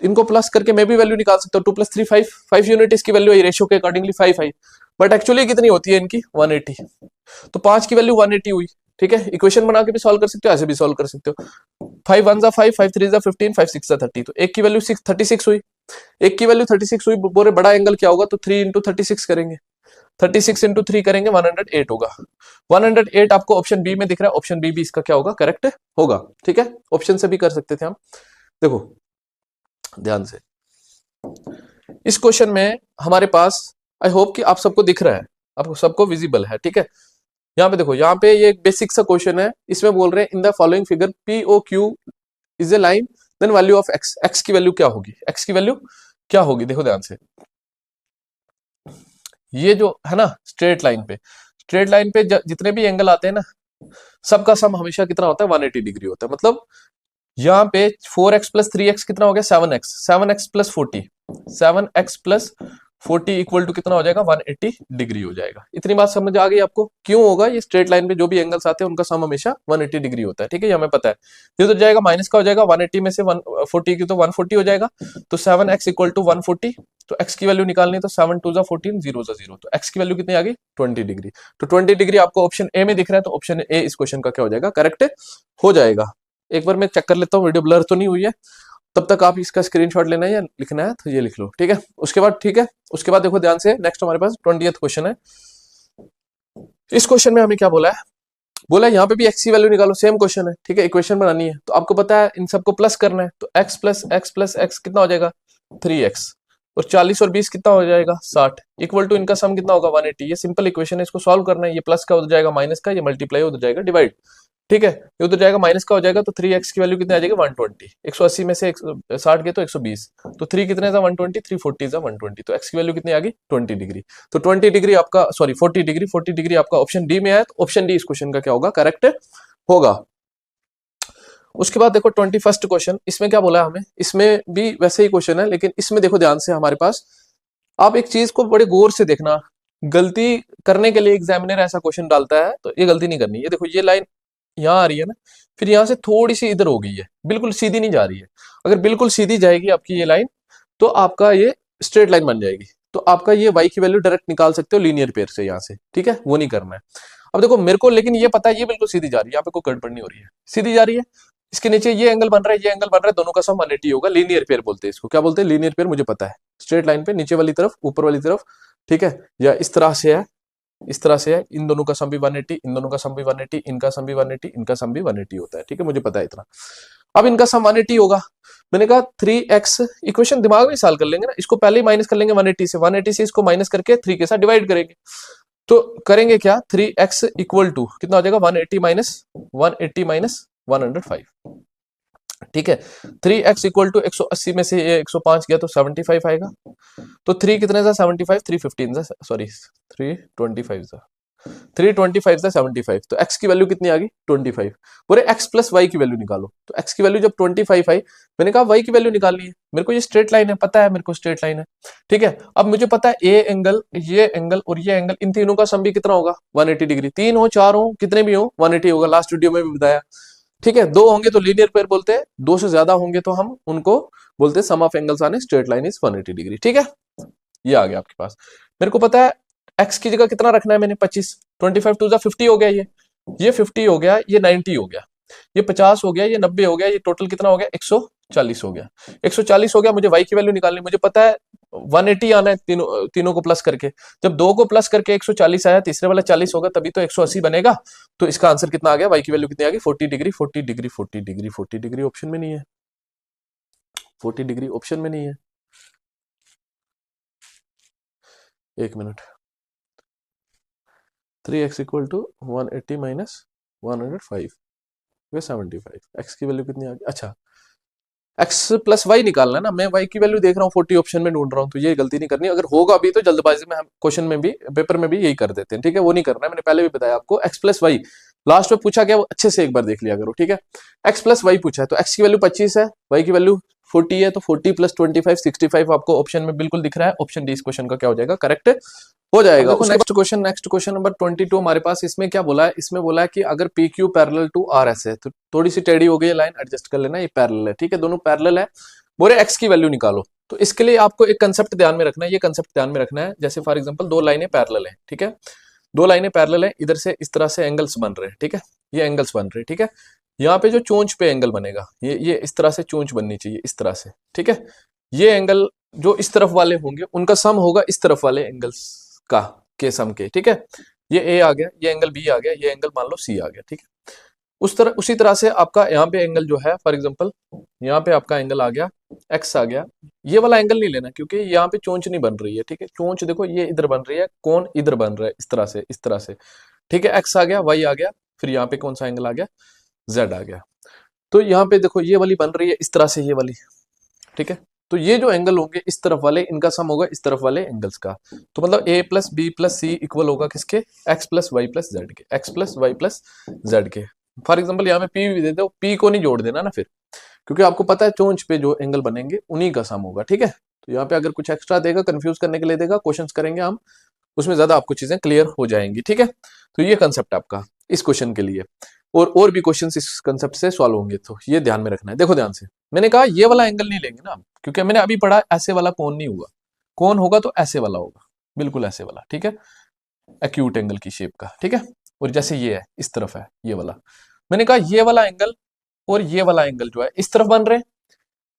इनको प्लस करके मैं भी वैल्यू निकाल सकता हूँ, 2 + 3 5 यूनिट इसकी वैल्यू है, रेशियो के अकॉर्डिंगली 5 आई, बट एक्चुअली कितनी होती है इनकी 180, तो 5 की वैल्यू 180 हुई, ठीक है। इक्वेशन बना के भी सॉल्व कर सकते हो, ऐसे भी सॉल्व कर सकते हो, 5 1 जा 5 5 3 जा 15 5 6 जा 30, तो एक की वैल्यू 36 हुई, एक की वैल्यू 36 हुई, बोरे बड़ा एंगल क्या होगा, तो 3 × 36 करेंगे, 36 × 3 करेंगे 108 होगा, 108 आपको ऑप्शन बी में दिख रहा है, ऑप्शन बी भी इसका क्या होगा, करेक्ट होगा, ठीक है। ऑप्शन से भी कर सकते थे हम, देखो ध्यान से, इस क्वेश्चन में हमारे पास, आई होप कि आप सबको दिख रहा है, आपको सबको विजिबल है, ठीक है। यहाँ पे देखो, यहाँ पे ये एक बेसिक सा क्वेश्चन है, इसमें बोल रहे हैं in the following figure P O Q is a line then value of x, x की वैल्यू क्या होगी, एक्स की वैल्यू क्या होगी, देखो ध्यान से, ये जो है ना स्ट्रेट लाइन पे जितने भी एंगल आते हैं ना, सबका सम हमेशा कितना होता है 180 डिग्री होता है, मतलब यहाँ पे 4x + 3x कितना हो गया 7x + 40, 7x + 40 इक्वल टू कितना हो जाएगा 180 डिग्री हो जाएगा। इतनी बात समझ आ गई आपको, क्यों होगा, ये स्ट्रेट लाइन पे जो भी एंगल्स आते हैं उनका सम हमेशा 180 डिग्री होता है, ठीक है, ये हमें पता है। ये उधर जाएगा माइनस का हो जाएगा, 180 में से 140 की तो 140 हो जाएगा, तो 7x = 140, तो x की वैल्यू निकालनी है, तो 7 2 जा 14 0 जा 0, तो x की वैल्यू कितनी आ गई 20 डिग्री, तो 20 डिग्री आपको ऑप्शन ए में दिख रहा है, तो ऑप्शन ए इस क्वेश्चन का क्या हो जाएगा, करेक्ट हो जाएगा। एक बार मैं चेक कर लेता हूँ वीडियो ब्लर तो नहीं हुई है, तब तक आप इसका स्क्रीनशॉट लेना है या लिखना है तो ये लिख लो, ठीक है। उसके बाद ठीक है, उसके बाद देखो ध्यान से, नेक्स्ट हमारे पास 20th क्वेश्चन है। इस क्वेश्चन में हमें क्या बोला है, बोला है यहाँ पे भी x की वैल्यू निकालो, सेम क्वेश्चन है, ठीक है, इक्वेशन बनानी है, तो आपको पता है इन सबको प्लस करना है, तो x + x कितना हो जाएगा 3x, और 40 और 20 कितना हो जाएगा 60, इक्वल टू इनका सम कितना होगा 180, ये सिंपल इक्वेशन है, इसको सॉल्व करना है, ये प्लस का उधर जाएगा माइनस का, ये मल्टीप्लाई उधर जाएगा डिवाइड, ठीक है, ये उधर जाएगा माइनस का हो जाएगा, तो 3x की वैल्यू कितनी आ जाएगी 120। 180 में से 60 गए तो 120, तो 3 कितने था 120, 340 था 120, तो x की वैल्यू कितनी आ गई 20 डिग्री। तो 20 डिग्री आपका, सॉरी 40 डिग्री, 40 डिग्री आपका ऑप्शन डी में आया, तो ऑप्शन डी इस क्वेश्चन का क्या होगा, करेक्ट होगा। उसके बाद देखो 21st क्वेश्चन, इसमें क्या बोला है हमें, इसमें भी वैसे ही क्वेश्चन है, लेकिन इसमें देखो ध्यान से हमारे पास, आप एक चीज को बड़े गौर से देखना, गलती करने के लिए एग्जामिनर ऐसा क्वेश्चन डालता है तो ये गलती नहीं करनी। ये देखो ये लाइन यहाँ आ रही है ना, फिर यहाँ से थोड़ी सी इधर हो गई है, बिल्कुल सीधी नहीं जा रही है। अगर बिल्कुल सीधी जाएगी आपकी ये लाइन, तो आपका ये स्ट्रेट लाइन बन जाएगी, तो आपका ये y की वैल्यू डायरेक्ट निकाल सकते हो लीनियर पेयर से यहाँ से, ठीक है, वो नहीं करना है। अब देखो मेरे को लेकिन ये पता है ये बिल्कुल सीधी जा रही है, यहाँ पे कोई गड़बड़ नहीं हो रही है, सीधी जा रही है। इसके नीचे ये एंगल बन रहा है, ये एंगल बन रहा है, दोनों का सम 180 होगा, लीनियर पेयर बोलते हैं इसको। क्या बोलते हैं, लीनियर पेयर, मुझे पता है। स्ट्रेट लाइन पे नीचे वाली तरफ ऊपर वाली तरफ, ठीक है, या इस तरह से है, इस तरह से है, इन दोनों का सम भी 180, इन दोनों का सम भी 180, इनका सम भी 180, इनका सम भी 180 होता है, ठीक है, मुझे पता है इतना। अब इनका सम 180 होगा, मैंने कहा 3x, इक्वेशन दिमाग में सॉल्व कर लेंगे ना, इसको पहले ही माइनस कर लेंगे 180 से, 180 से इसको माइनस करके 3 के साथ डिवाइड करेंगे, तो करेंगे क्या, 3x इक्वल टू कितना हो जाएगा 180 माइनस 105, ठीक है। 3x इक्वल टू 180 में से ये 105 गया तो 75 आएगा, तो 3 कितने था 75, 315 था, सॉरी 325 था, 325 था 75, तो x की वैल्यू कितनी आ गई 25। बोले x प्लस y की वैल्यू निकालो, तो x की वैल्यू जब 25 आई, मैंने कहा y की वैल्यू निकालनी है, मेरे को ये स्ट्रेट लाइन है, पता है मेरे को स्ट्रेट लाइन है, ठीक है। अब मुझे पता है ये एंगल और ये एंगल, इन तीनों का सम भी कितना होगा 180 डिग्री, 3 हो 4 हो कितने भी हो 180 होगा, लास्ट वीडियो में भी बताया, ठीक है। 2 होंगे तो लीनियर पेयर बोलते हैं, 2 से ज्यादा होंगे तो हम उनको बोलते हैं sum of angles on a straight line is 180 degree, ठीक है। ये आ गया आपके पास, मेरे को पता है x की जगह कितना रखना है मैंने 25, 25 टू 50 हो गया, ये 50 हो गया, ये 90 हो गया, ये 50 हो गया, ये 90 हो गया, ये टोटल कितना हो गया 140 हो गया, 140 हो गया। मुझे y की वैल्यू निकालनी, मुझे पता है 180 आना है, तीनों को प्लस करके, जब 2 को प्लस करके 140 आया, तीसरे वाला 40 होगा, तभी तो 180 बनेगा। तो इसका आंसर कितना आ गया, y की वैल्यू कितनी आ गई 40 degree, 40 degree, 40 degree, 40 degree option में नहीं है, 40 डिग्री ऑप्शन में नहीं है। एक minute, 3x equal to 180 minus 105, वे 75, x की वैल्यू कितनी आ गई, अच्छा x प्लस y निकालना है ना, मैं y की वैल्यू देख रहा हूँ 40 ऑप्शन में ढूंढ रहा हूँ, तो ये गलती नहीं करनी। अगर होगा भी तो जल्दबाजी में हम क्वेश्चन में भी, पेपर में भी यही कर देते हैं, ठीक है, वो नहीं करना है, मैंने पहले भी बताया आपको। x प्लस वाई लास्ट में पूछा गया, वो अच्छे से एक बार देख लिया करो, ठीक है। x प्लस वाई पूछा है, तो x की वैल्यू 25 है, y की वैल्यू 40 है, तो 40 प्लस 25 65 आपको ऑप्शन में बिल्कुल दिख रहा है, ऑप्शन डी इस क्वेश्चन का क्या हो जाएगा, करेक्ट हो जाएगा। नेक्स्ट क्वेश्चन नंबर 22 हमारे पास, इसमें क्या बोला है, इसमें बोला है कि अगर P Q parallel to R S है, तो थोड़ी सी टेढ़ी हो गई है लाइन, एडजस्ट कर लेना, ये पैरेलल है, ठीक है, दोनों पैरेलल है, बोले एक्स की वैल्यू निकालो। तो इसके लिए आपको एक कंसेप्ट ध्यान में रखना है, ये कंसेप्ट ध्यान में रखना है, जैसे फॉर एग्जांपल 2 लाइनें पैरेलल है, ठीक है, 2 लाइनें पैरेलल है, इधर से इस तरह से एंगल्स बन रहे हैं, ठीक है, ये एंगल्स बन रहे हैं, ठीक है। यहाँ पे जो चोंच पे एंगल बनेगा, ये इस तरह से चोंच बननी चाहिए, इस तरह से, ठीक है। ये एंगल जो इस तरफ वाले होंगे उनका सम होगा इस तरफ वाले एंगल्स का के सम के, ठीक है। ये ए आ गया, ये एंगल बी आ गया, ये एंगल मान लो सी आ गया, ठीक है। उसी तरह से आपका यहाँ पे एंगल जो है, फॉर एग्जांपल यहाँ पे आपका एंगल आ गया, एक्स आ गया, ये वाला एंगल नहीं लेना क्योंकि यहाँ पे चोंच नहीं बन रही है, ठीक है। चोंच देखो ये इधर बन रही है, कौन इधर बन रहा है, इस तरह से, ठीक है। एक्स आ गया, वाई आ गया, फिर यहाँ पे कौन सा एंगल आ गया, जेड आ गया। तो यहाँ पे देखो ये वाली बन रही है इस तरह से, ये वाली, ठीक है। तो ये जो एंगल होंगे इस तरफ वाले, इनका सम होगा इस तरफ वाले एंगल्स का। तो मतलब a plus b plus c equal होगा किसके, x plus y plus z के, x plus y plus z के। फॉर एग्जाम्पल यहाँ पे p भी दे दो, p को नहीं जोड़ देना ना फिर, क्योंकि आपको पता है चोंच पे जो एंगल बनेंगे उन्हीं का सम होगा, ठीक है। तो यहाँ पे अगर कुछ एक्स्ट्रा देगा, कंफ्यूज करने के लिए देगा, क्वेश्चन करेंगे हम, उसमें ज्यादा आपको चीजें क्लियर हो जाएंगी, ठीक है। तो ये कंसेप्ट आपका इस क्वेश्चन के लिए, और भी क्वेश्चन इस कंसेप्ट से सॉल्व होंगे, तो ये ध्यान में रखना है। देखो ध्यान से, मैंने कहा ये वाला एंगल नहीं लेंगे ना, क्योंकि मैंने अभी पढ़ा ऐसे वाला कौन नहीं हुआ, कौन होगा तो ऐसे वाला होगा, बिल्कुल ऐसे वाला, ठीक है, एक्यूट एंगल की शेप का, ठीक है। और जैसे ये है इस तरफ है ये वाला, मैंने कहा ये वाला एंगल और ये वाला एंगल जो है इस तरफ बन रहे हैं,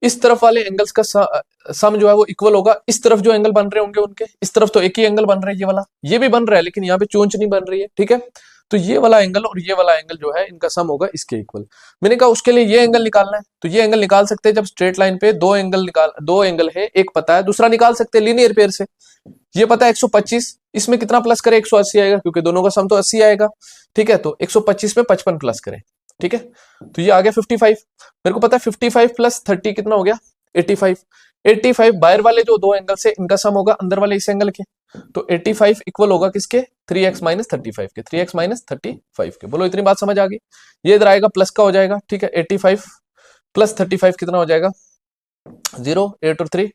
इस तरफ वाले एंगल्स का सम जो है वो इक्वल होगा इस तरफ जो एंगल बन रहे होंगे उनके, इस तरफ तो एक ही एंगल बन रहा है, ये वाला, ये भी बन रहा है, लेकिन यहाँ पे चोंच नहीं बन रही है, ठीक है। तो ये वाला एंगल और ये वाला एंगल जो है इनका सम होगा इसके इक्वल। मैंने कहा उसके लिए ये एंगल निकालना है, तो ये एंगल निकाल सकते हैं जब स्ट्रेट लाइन पे दो एंगल है, एक पता है दूसरा निकाल सकते हैं लीनियर पेयर से। ये पता है 125, इसमें कितना प्लस करें 180 आएगा, क्योंकि दोनों का सम तो 80 आएगा, ठीक है। तो 125 में 55 प्लस करें, ठीक है, तो ये आ गया 55। मेरे को पता है 55 प्लस 30 कितना हो गया 85। 85 बाहर वाले जो दो एंगल से इनका सम होगा अंदर वाले इस एंगल के, तो 85 इक्वल होगा किसके 3x माइनस 35 के, 3x माइनस 35 के। बोलो इतनी बात समझ आ गई। ये इधर आएगा प्लस का हो जाएगा, ठीक है, 85 प्लस 35 कितना हो जाएगा 0, 8 और 3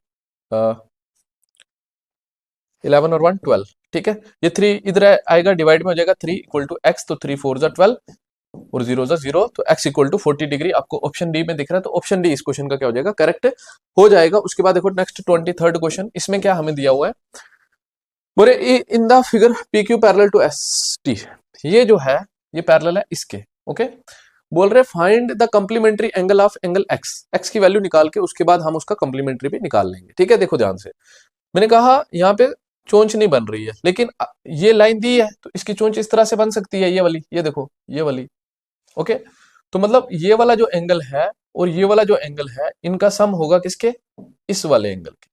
11 और 1 12, ठीक है। ये 3 इधर आएगा डिवाइड में हो जाएगा 3 इक्वल टू एक्स, तो 3 4 जा 12 और 0 जा 0, तो x इक्वल टू 40 डिग्री आपको ऑप्शन डी में दिख रहा है, तो ऑप्शन डी इस क्वेश्चन का क्या हो जाएगा करेक्ट हो जाएगा। उसके बाद देखो नेक्स्ट 23rd क्वेश्चन, इसमें क्या हमें दिया हुआ है, बोले in the figure P Q parallel to S T, ये जो है ये पैरेलल है इसके, ओके। बोल रहे find the complementary angle of angle x, x की वैल्यू निकाल के उसके बाद हम उसका कंप्लीमेंट्री भी निकाल लेंगे, ठीक है। देखो ध्यान से, मैंने कहा यहाँ पे चोंच नहीं बन रही है, लेकिन ये लाइन दी है तो इसकी चोंच इस तरह से बन सकती है, ये वाली, ये देखो ये वाली, ओके। तो मतलब ये वाला जो एंगल है और ये वाला जो एंगल है इनका सम होगा किसके, इस वाले एंगल के,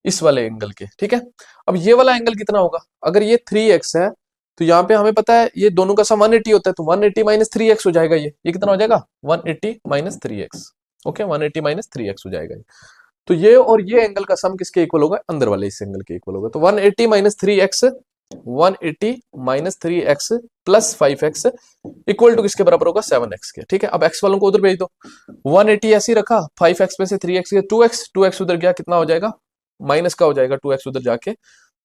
इस वाले एंगल के, ठीक है। अब ये वाला एंगल कितना होगा, अगर ये 3x है तो यहाँ पे हमें पता है ये दोनों का सम 180 होता है, तो 180 माइनस 3x हो जाएगा, ये कितना हो जाएगा 180 minus 3x, okay, 180 minus 3x हो जाएगा ये। तो ये और ये एंगल का सम किसके इक्वल होगा, अंदर वाले इस एंगल के इक्वल होगा, तो 180 minus 3x 180 minus 3x plus 5x equal to किसके बराबर होगा 7x के, ठीक है। अब x वालों को उधर भेज दो, 180 ऐसे ही रखा, 5x में से 3x गया 2x, 2x उधर गया कितना हो जाएगा माइनस का हो जाएगा, 2x उधर जाके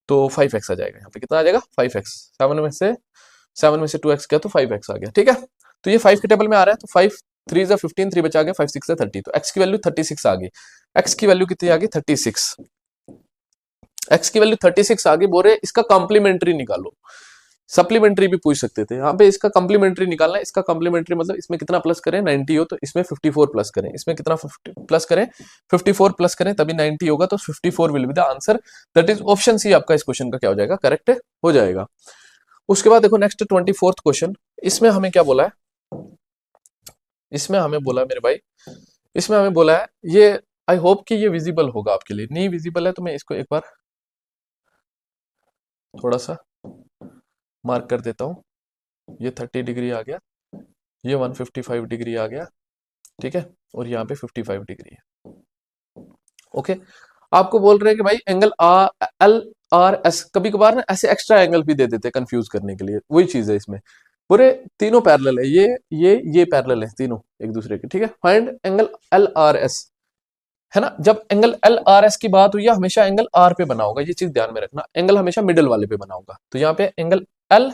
तो 5x आ जाएगा, यहाँ पे कितना आ जाएगा 5x, 7 में से 2x गया तो 5x आ गया, ठीक है। तो ये 5 के टेबल में आ रहा है, तो 5 3 जा 15, 3 बचा गया, 5 6 जा 30, तो x की वैल्यू 36 आ गई। x की वैल्यू कितनी आ गई 36, x की वैल्यू 36 आ गई। बोल रहे इसका कॉम्प्लीमेंट्री निकालो, सप्लीमेंट्री भी पूछ सकते थे, यहाँ पे इसका कॉम्प्लीमेंट्री निकालना है। इसका कॉम्प्लीमेंट्री मतलब इसमें कितना प्लस करें 90 हो तो इसमें 54 प्लस करें, इसमें कितना प्लस करें 54 प्लस करें तभी 90 होगा, तो 54 will be the answer, that is option C आपका इस क्वेश्चन का क्या हो जाएगा करेक्ट हो जाएगा। उसके बाद देखो नेक्स्ट 24th क्वेश्चन, इसमें हमें क्या बोला है, इसमें हमें बोला मेरे भाई, इसमें हमें बोला है ये, आई होप कि ये विजिबल होगा आपके लिए, नहीं विजिबल है तो मैं इसको एक बार थोड़ा सा मार्क कर देता हूं। ये 30 डिग्री आ गया, ये 155 डिग्री आ गया, ठीक है, और यहाँ पे 55 डिग्री है, ओके। आपको बोल रहे हैं कि भाई एंगल एल आर एस, कभी कभार ना ऐसे एक्स्ट्रा एंगल भी दे देते हैं कंफ्यूज करने के लिए, वही चीज है इसमें। पूरे तीनों पैरेलल है, ये पैरेलल है तीनों एक दूसरे के, ठीक है। Find angle L R S, है ना, जब एंगल एल आर एस की बात हुई है हमेशा एंगल आर पे बना होगा, ये चीज ध्यान में रखना, एंगल हमेशा मिडिल वाले पे बना होगा। तो यहाँ पे एंगल एल,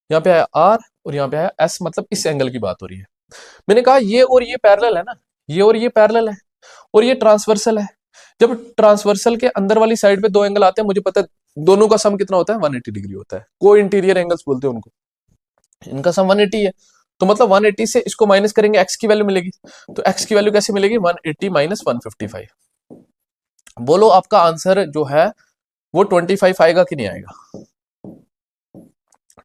यहाँ पे आया आर और यहाँ पे आया एस, मतलब इस एंगल की बात हो रही है। मैंने कहा ये और ये पैरेलल है ना, ये और ये पैरेलल है और ये ट्रांसवर्सल है। जब ट्रांसवर्सल के अंदर वाली साइड पे दो एंगल आते हैं, मुझे पता है दोनों का सम कितना होता है 180 डिग्री होता है, को इंटीरियर एंगल्स बोलते हैं उनको, इनका सम 180 है। तो मतलब 180 से इसको माइनस करेंगे x की वैल्यू मिलेगी, तो x की वैल्यू कैसे मिलेगी 180 माइनस 155। बोलो आपका आंसर जो है वो 25 आएगा कि नहीं आएगा,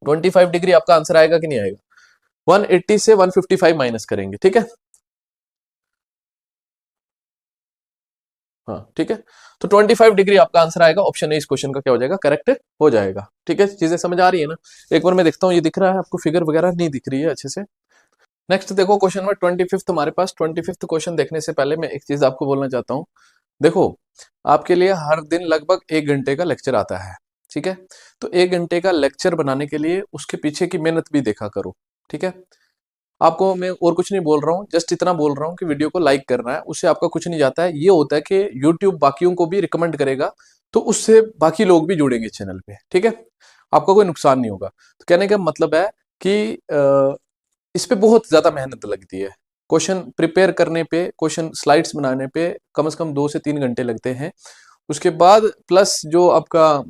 25 डिग्री आपका आंसर आएगा कि नहीं आएगा। 180 से 155 माइनस करेंगे, ठीक है, हाँ ठीक है, तो 25 डिग्री आपका आंसर आएगा, ऑप्शन ए इस क्वेश्चन का क्या हो जाएगा करेक्ट हो जाएगा, ठीक है। चीजें समझ आ रही है ना, एक बार मैं देखता हूँ ये दिख रहा है आपको, फिगर वगैरह नहीं दिख रही है अच्छे से। नेक्स्ट देखो क्वेश्चन नंबर 25 हमारे पास। 25 क्वेश्चन देखने से पहले मैं एक चीज आपको बोलना चाहता हूँ, देखो आपके लिए हर दिन लगभग 1 घंटे का लेक्चर आता है, ठीक है। तो 1 घंटे का लेक्चर बनाने के लिए उसके पीछे की मेहनत भी देखा करो, ठीक है। आपको मैं और कुछ नहीं बोल रहा हूँ, जस्ट इतना बोल रहा हूँ कि वीडियो को लाइक करना है, उससे आपका कुछ नहीं जाता है। ये होता है कि यूट्यूब बाकियों को भी रिकमेंड करेगा, तो उससे बाकी लोग भी जुड़ेंगे चैनल पे, ठीक है, आपका कोई नुकसान नहीं होगा। तो कहने का मतलब है कि इस पे बहुत ज्यादा मेहनत लगती है, क्वेश्चन प्रिपेयर करने पे, क्वेश्चन स्लाइड्स बनाने पे कम से कम 2 से 3 घंटे लगते हैं। उसके बाद प्लस जो आपका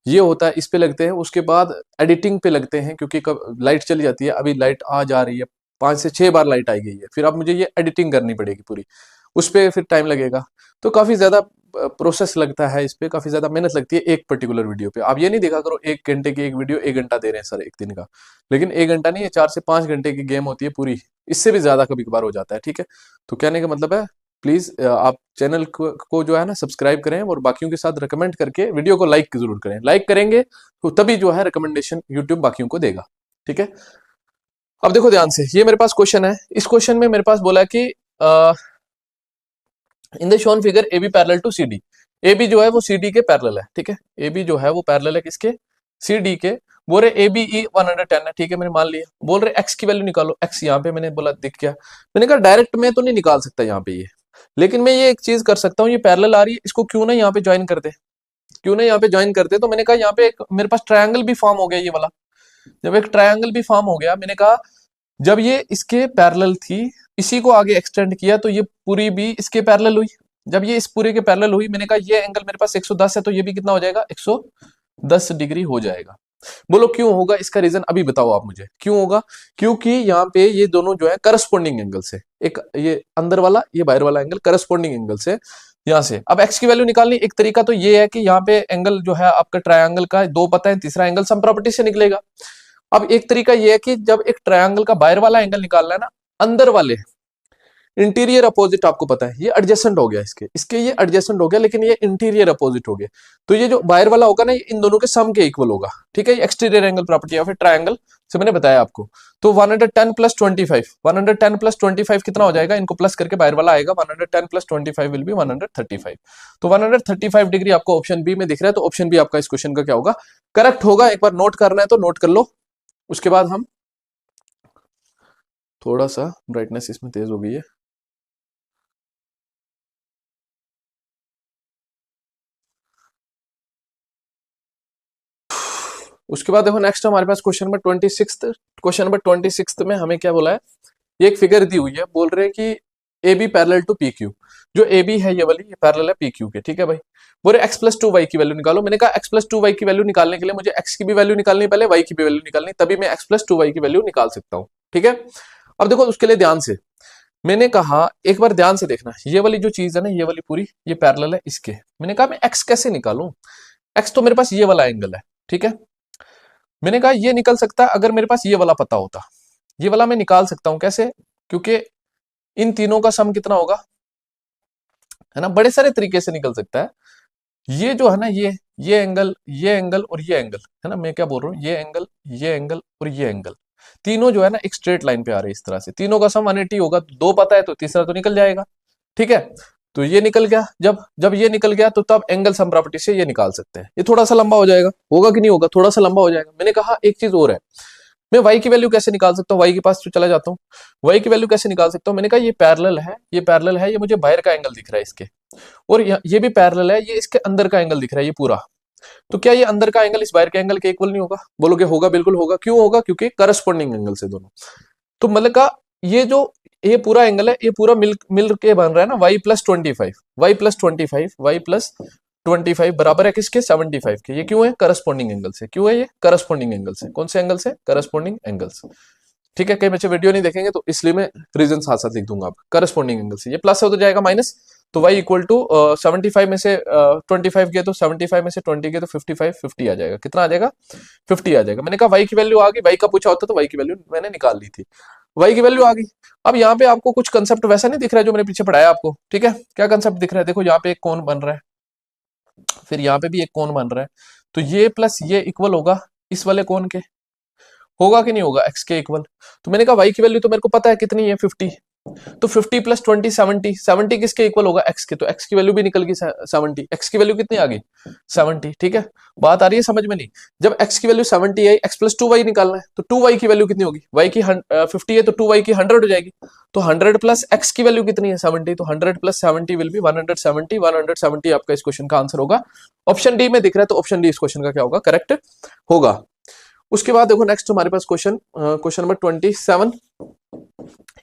ये होता है इस पे लगते हैं, उसके बाद एडिटिंग पे लगते हैं, क्योंकि कब लाइट चली जाती है, अभी लाइट आ जा रही है, 5 से 6 बार लाइट आई गई है, फिर अब मुझे ये एडिटिंग करनी पड़ेगी पूरी, उस पर फिर टाइम लगेगा। तो काफी ज्यादा प्रोसेस लगता है, इस पे काफी ज्यादा मेहनत लगती है एक पर्टिकुलर वीडियो पे। आप ये नहीं देखा करो 1 घंटे की एक वीडियो 1 घंटा दे रहे हैं सर एक दिन का, लेकिन 1 घंटा नहीं है, 4 से 5 घंटे की गेम होती है पूरी, इससे भी ज्यादा कभी कभार हो जाता है, ठीक है। तो कहने का मतलब है प्लीज आप चैनल को जो है ना सब्सक्राइब करें और बाकियों के साथ रिकमेंड करके वीडियो को लाइक जरूर करें, लाइक करेंगे तो तभी जो है रिकमेंडेशन यूट्यूब बाकियों को देगा, ठीक है। अब देखो ध्यान से, ये मेरे पास क्वेश्चन है, इस क्वेश्चन में मेरे पास बोला कि in the shown figure A B parallel to C D, A B जो है वो सी डी के पैरेलल है, ठीक है, ए बी जो है वो पैरेलल है किसके, सी डी के। बोल रहे ए बी ई 110 है, ठीक है, मैंने मान लिया। बोल रहे एक्स की वैल्यू निकालो, एक्स यहाँ पे मैंने बोला दिख गया। मैंने कहा डायरेक्ट में तो नहीं निकाल सकता यहाँ पे ये, लेकिन मैं ये एक चीज कर सकता हूँ, ये पैरेलल आ रही है, इसको क्यों ना यहाँ पे ज्वाइन कर दे, क्यों ना यहाँ पे ज्वाइन करते। तो मैंने कहा यहाँ पे एक मेरे पास ट्रायंगल भी फॉर्म हो गया ये वाला। जब एक ट्रायंगल भी फॉर्म हो गया, मैंने कहा जब ये इसके पैरेलल थी, इसी को आगे एक्सटेंड किया तो ये पूरी भी इसके पैरेलल हुई। जब ये इस पूरे के पैरेलल हुई, मैंने कहा ये एंगल मेरे पास 110 है, तो ये भी कितना हो जाएगा, 110 डिग्री हो जाएगा। बोलो क्यों होगा, इसका रीजन अभी बताओ आप मुझे, क्यों होगा। क्योंकि यहाँ पे ये दोनों जो है करस्पॉन्डिंग एंगल से, एक ये अंदर वाला ये बाहर वाला एंगल करस्पॉन्डिंग एंगल से यहाँ से। अब एक्स की वैल्यू निकालनी, एक तरीका तो ये है कि यहाँ पे एंगल जो है आपका ट्रायंगल का दो पता है, तीसरा एंगल सम प्रॉपर्टी से निकलेगा। अब एक तरीका ये है कि जब एक ट्रायंगल का बाहर वाला एंगल निकालना है ना, अंदर वाले इंटीरियर अपोजिट आपको पता है, ये एडजेसेंट हो गया, इसके इसके ये एडजेसेंट हो गया, लेकिन ये इंटीरियर अपोजिट हो गया। तो ये जो बाहर वाला होगा ना, ये इन दोनों के सम के इक्वल होगा, ठीक है, ये एक्सटीरियर एंगल प्रॉपर्टी या फिर ट्रायंगल से मैंने बताया आपको। तो 110 प्लस 25, 110 प्लस 25 कितना हो जाएगा, इनको प्लस करके बाहर वाला आएगा, 110 प्लस 25 विल बी 135। तो 135 डिग्री आपको ऑप्शन बी में दिख रहा है, तो ऑप्शन बी आपका इस क्वेश्चन का क्या होगा, करेक्ट होगा। एक बार नोट करना है तो नोट कर लो। उसके बाद हम थोड़ा सा ब्राइटनेस इसमें तेज हो गई है, उसके बाद देखो नेक्स्ट हमारे पास क्वेश्चन नंबर 26। क्वेश्चन नंबर 26 में हमें क्या बोला है, ये एक फिगर दी हुई है, बोल रहे हैं कि A B parallel to P Q, जो ए बी है ये वाली, ये पैरेलल है पी क्यू के, ठीक है भाई। बोल रहे एक्स प्लस टू वाई की वैल्यू निकालो। मैंने कहा एक्स प्लस टू वाई की वैल्यू निकालने के लिए मुझे एक्स की भी वैल्यू निकालनी, पहले वाई की भी वैल्यू निकालनी, तभी मैं एक्स प्लस टू वाई की वैल्यू निकाल सकता हूँ, ठीक है। अब देखो उसके लिए ध्यान से, मैंने कहा एक बार ध्यान से देखना, ये वाली जो चीज है ना, ये वाली पूरी ये पैरेलल है इसके। मैंने कहा मैं एक्स कैसे निकालूं, एक्स तो मेरे पास ये वाला एंगल है, ठीक है। मैंने कहा ये निकल सकता है अगर मेरे पास ये वाला पता होता, ये वाला मैं निकाल सकता हूं कैसे, क्योंकि इन तीनों का सम कितना होगा, है ना, बड़े सारे तरीके से निकल सकता है। ये जो है ना, ये एंगल, ये एंगल और ये एंगल, है ना, मैं क्या बोल रहा हूँ, ये एंगल, ये एंगल और ये एंगल, तीनों जो है ना एक स्ट्रेट लाइन पे आ रहे हैं इस तरह से, तीनों का सम 180 होगा, दो पता है तो तीसरा तो निकल जाएगा, ठीक है। तो ये निकल गया, जब जब ये निकल गया तो तब एंगल सम प्रॉपर्टी से ये निकाल सकते हैं। ये थोड़ा सा लंबा हो जाएगा, होगा कि नहीं होगा, थोड़ा सा लंबा हो जाएगा। मैंने कहा एक चीज और है, मैं y की वैल्यू कैसे निकाल सकता हूँ, y के पास तो चला जाता हूँ, y की वैल्यू कैसे निकाल सकता हूँ। मैंने कहा ये पैरेलल है, ये पैरेलल है, ये मुझे बाहर का एंगल दिख रहा है इसके, और ये भी पैरेलल है, ये इसके अंदर का एंगल दिख रहा है ये पूरा। तो क्या ये अंदर का एंगल इस बाहर के एंगल के इक्वल नहीं होगा, बोलोगे होगा, बिल्कुल होगा। क्यों होगा, क्योंकि करस्पॉन्डिंग एंगल से दोनों। तो मतलब का ये जो ये पूरा एंगल है, ये पूरा मिल मिल के बन रहा है ना, y plus 25, y plus 25, y plus 25 बराबर है किसके, 75 के। ये क्यों है, करस्पॉन्डिंग एंगल से। क्यों है ये, करस्पॉन्डिंग एंगल से। कौन से एंगल से, करस्पॉन्डिंग एंगल्स, ठीक है। कई बच्चे वीडियो नहीं देखेंगे तो इसलिए मैं रीजन साथ साथ लिख दूंगा आपको, करस्पॉन्डिंग एंगल से। ये प्लस हो तो जाएगा माइनस, तो y इक्वल टू 75 में से 25 गया तो 75 में से 20 गया तो 55, 50 आ जाएगा। कितना आ जाएगा, 50 आ जाएगा। मैंने कहा y की वैल्यू आ गई, y का पूछा होता तो y की वैल्यू मैंने निकाल ली थी, y की वैल्यू आ गई। अब यहाँ पे आपको कुछ कंसेप्ट वैसा नहीं दिख रहा है जो मैंने पीछे पढ़ाया आपको, ठीक है। क्या कंसेप्ट दिख रहा है, देखो यहाँ पे एक कोण बन रहा है, फिर यहाँ पे भी एक कोण बन रहा है, तो ये प्लस ये इक्वल होगा इस वाले कोण के, होगा कि नहीं होगा, x के इक्वल। तो मैंने कहा y की वैल्यू तो मेरे को पता है कितनी है, 50, तो 50 प्लस 20 70, 70 किसके इक्वल होगा, x के। तो x की वैल्यू भी निकल गई 70, x की वैल्यू कितनी आ गई, 70, ठीक है। बात आ रही है समझ में नहीं, जब x की वैल्यू 70 आई, x प्लस 2y निकालना है, तो 2y की वैल्यू कितनी होगी, y की 50 है तो 2y की 100 हो जाएगी, तो 100 प्लस x की वैल्यू कितनी है, 70, तो 100 प्लस 70 विल बी 170, 170 आपका इस क्वेश्चन का आंसर होगा। ऑप्शन डी में दिख रहा है, तो ऑप्शन डी इस क्वेश्चन का क्या होगा, करेक्ट होगा। उसके बाद देखो नेक्स्ट हमारे पास क्वेश्चन नंबर 27।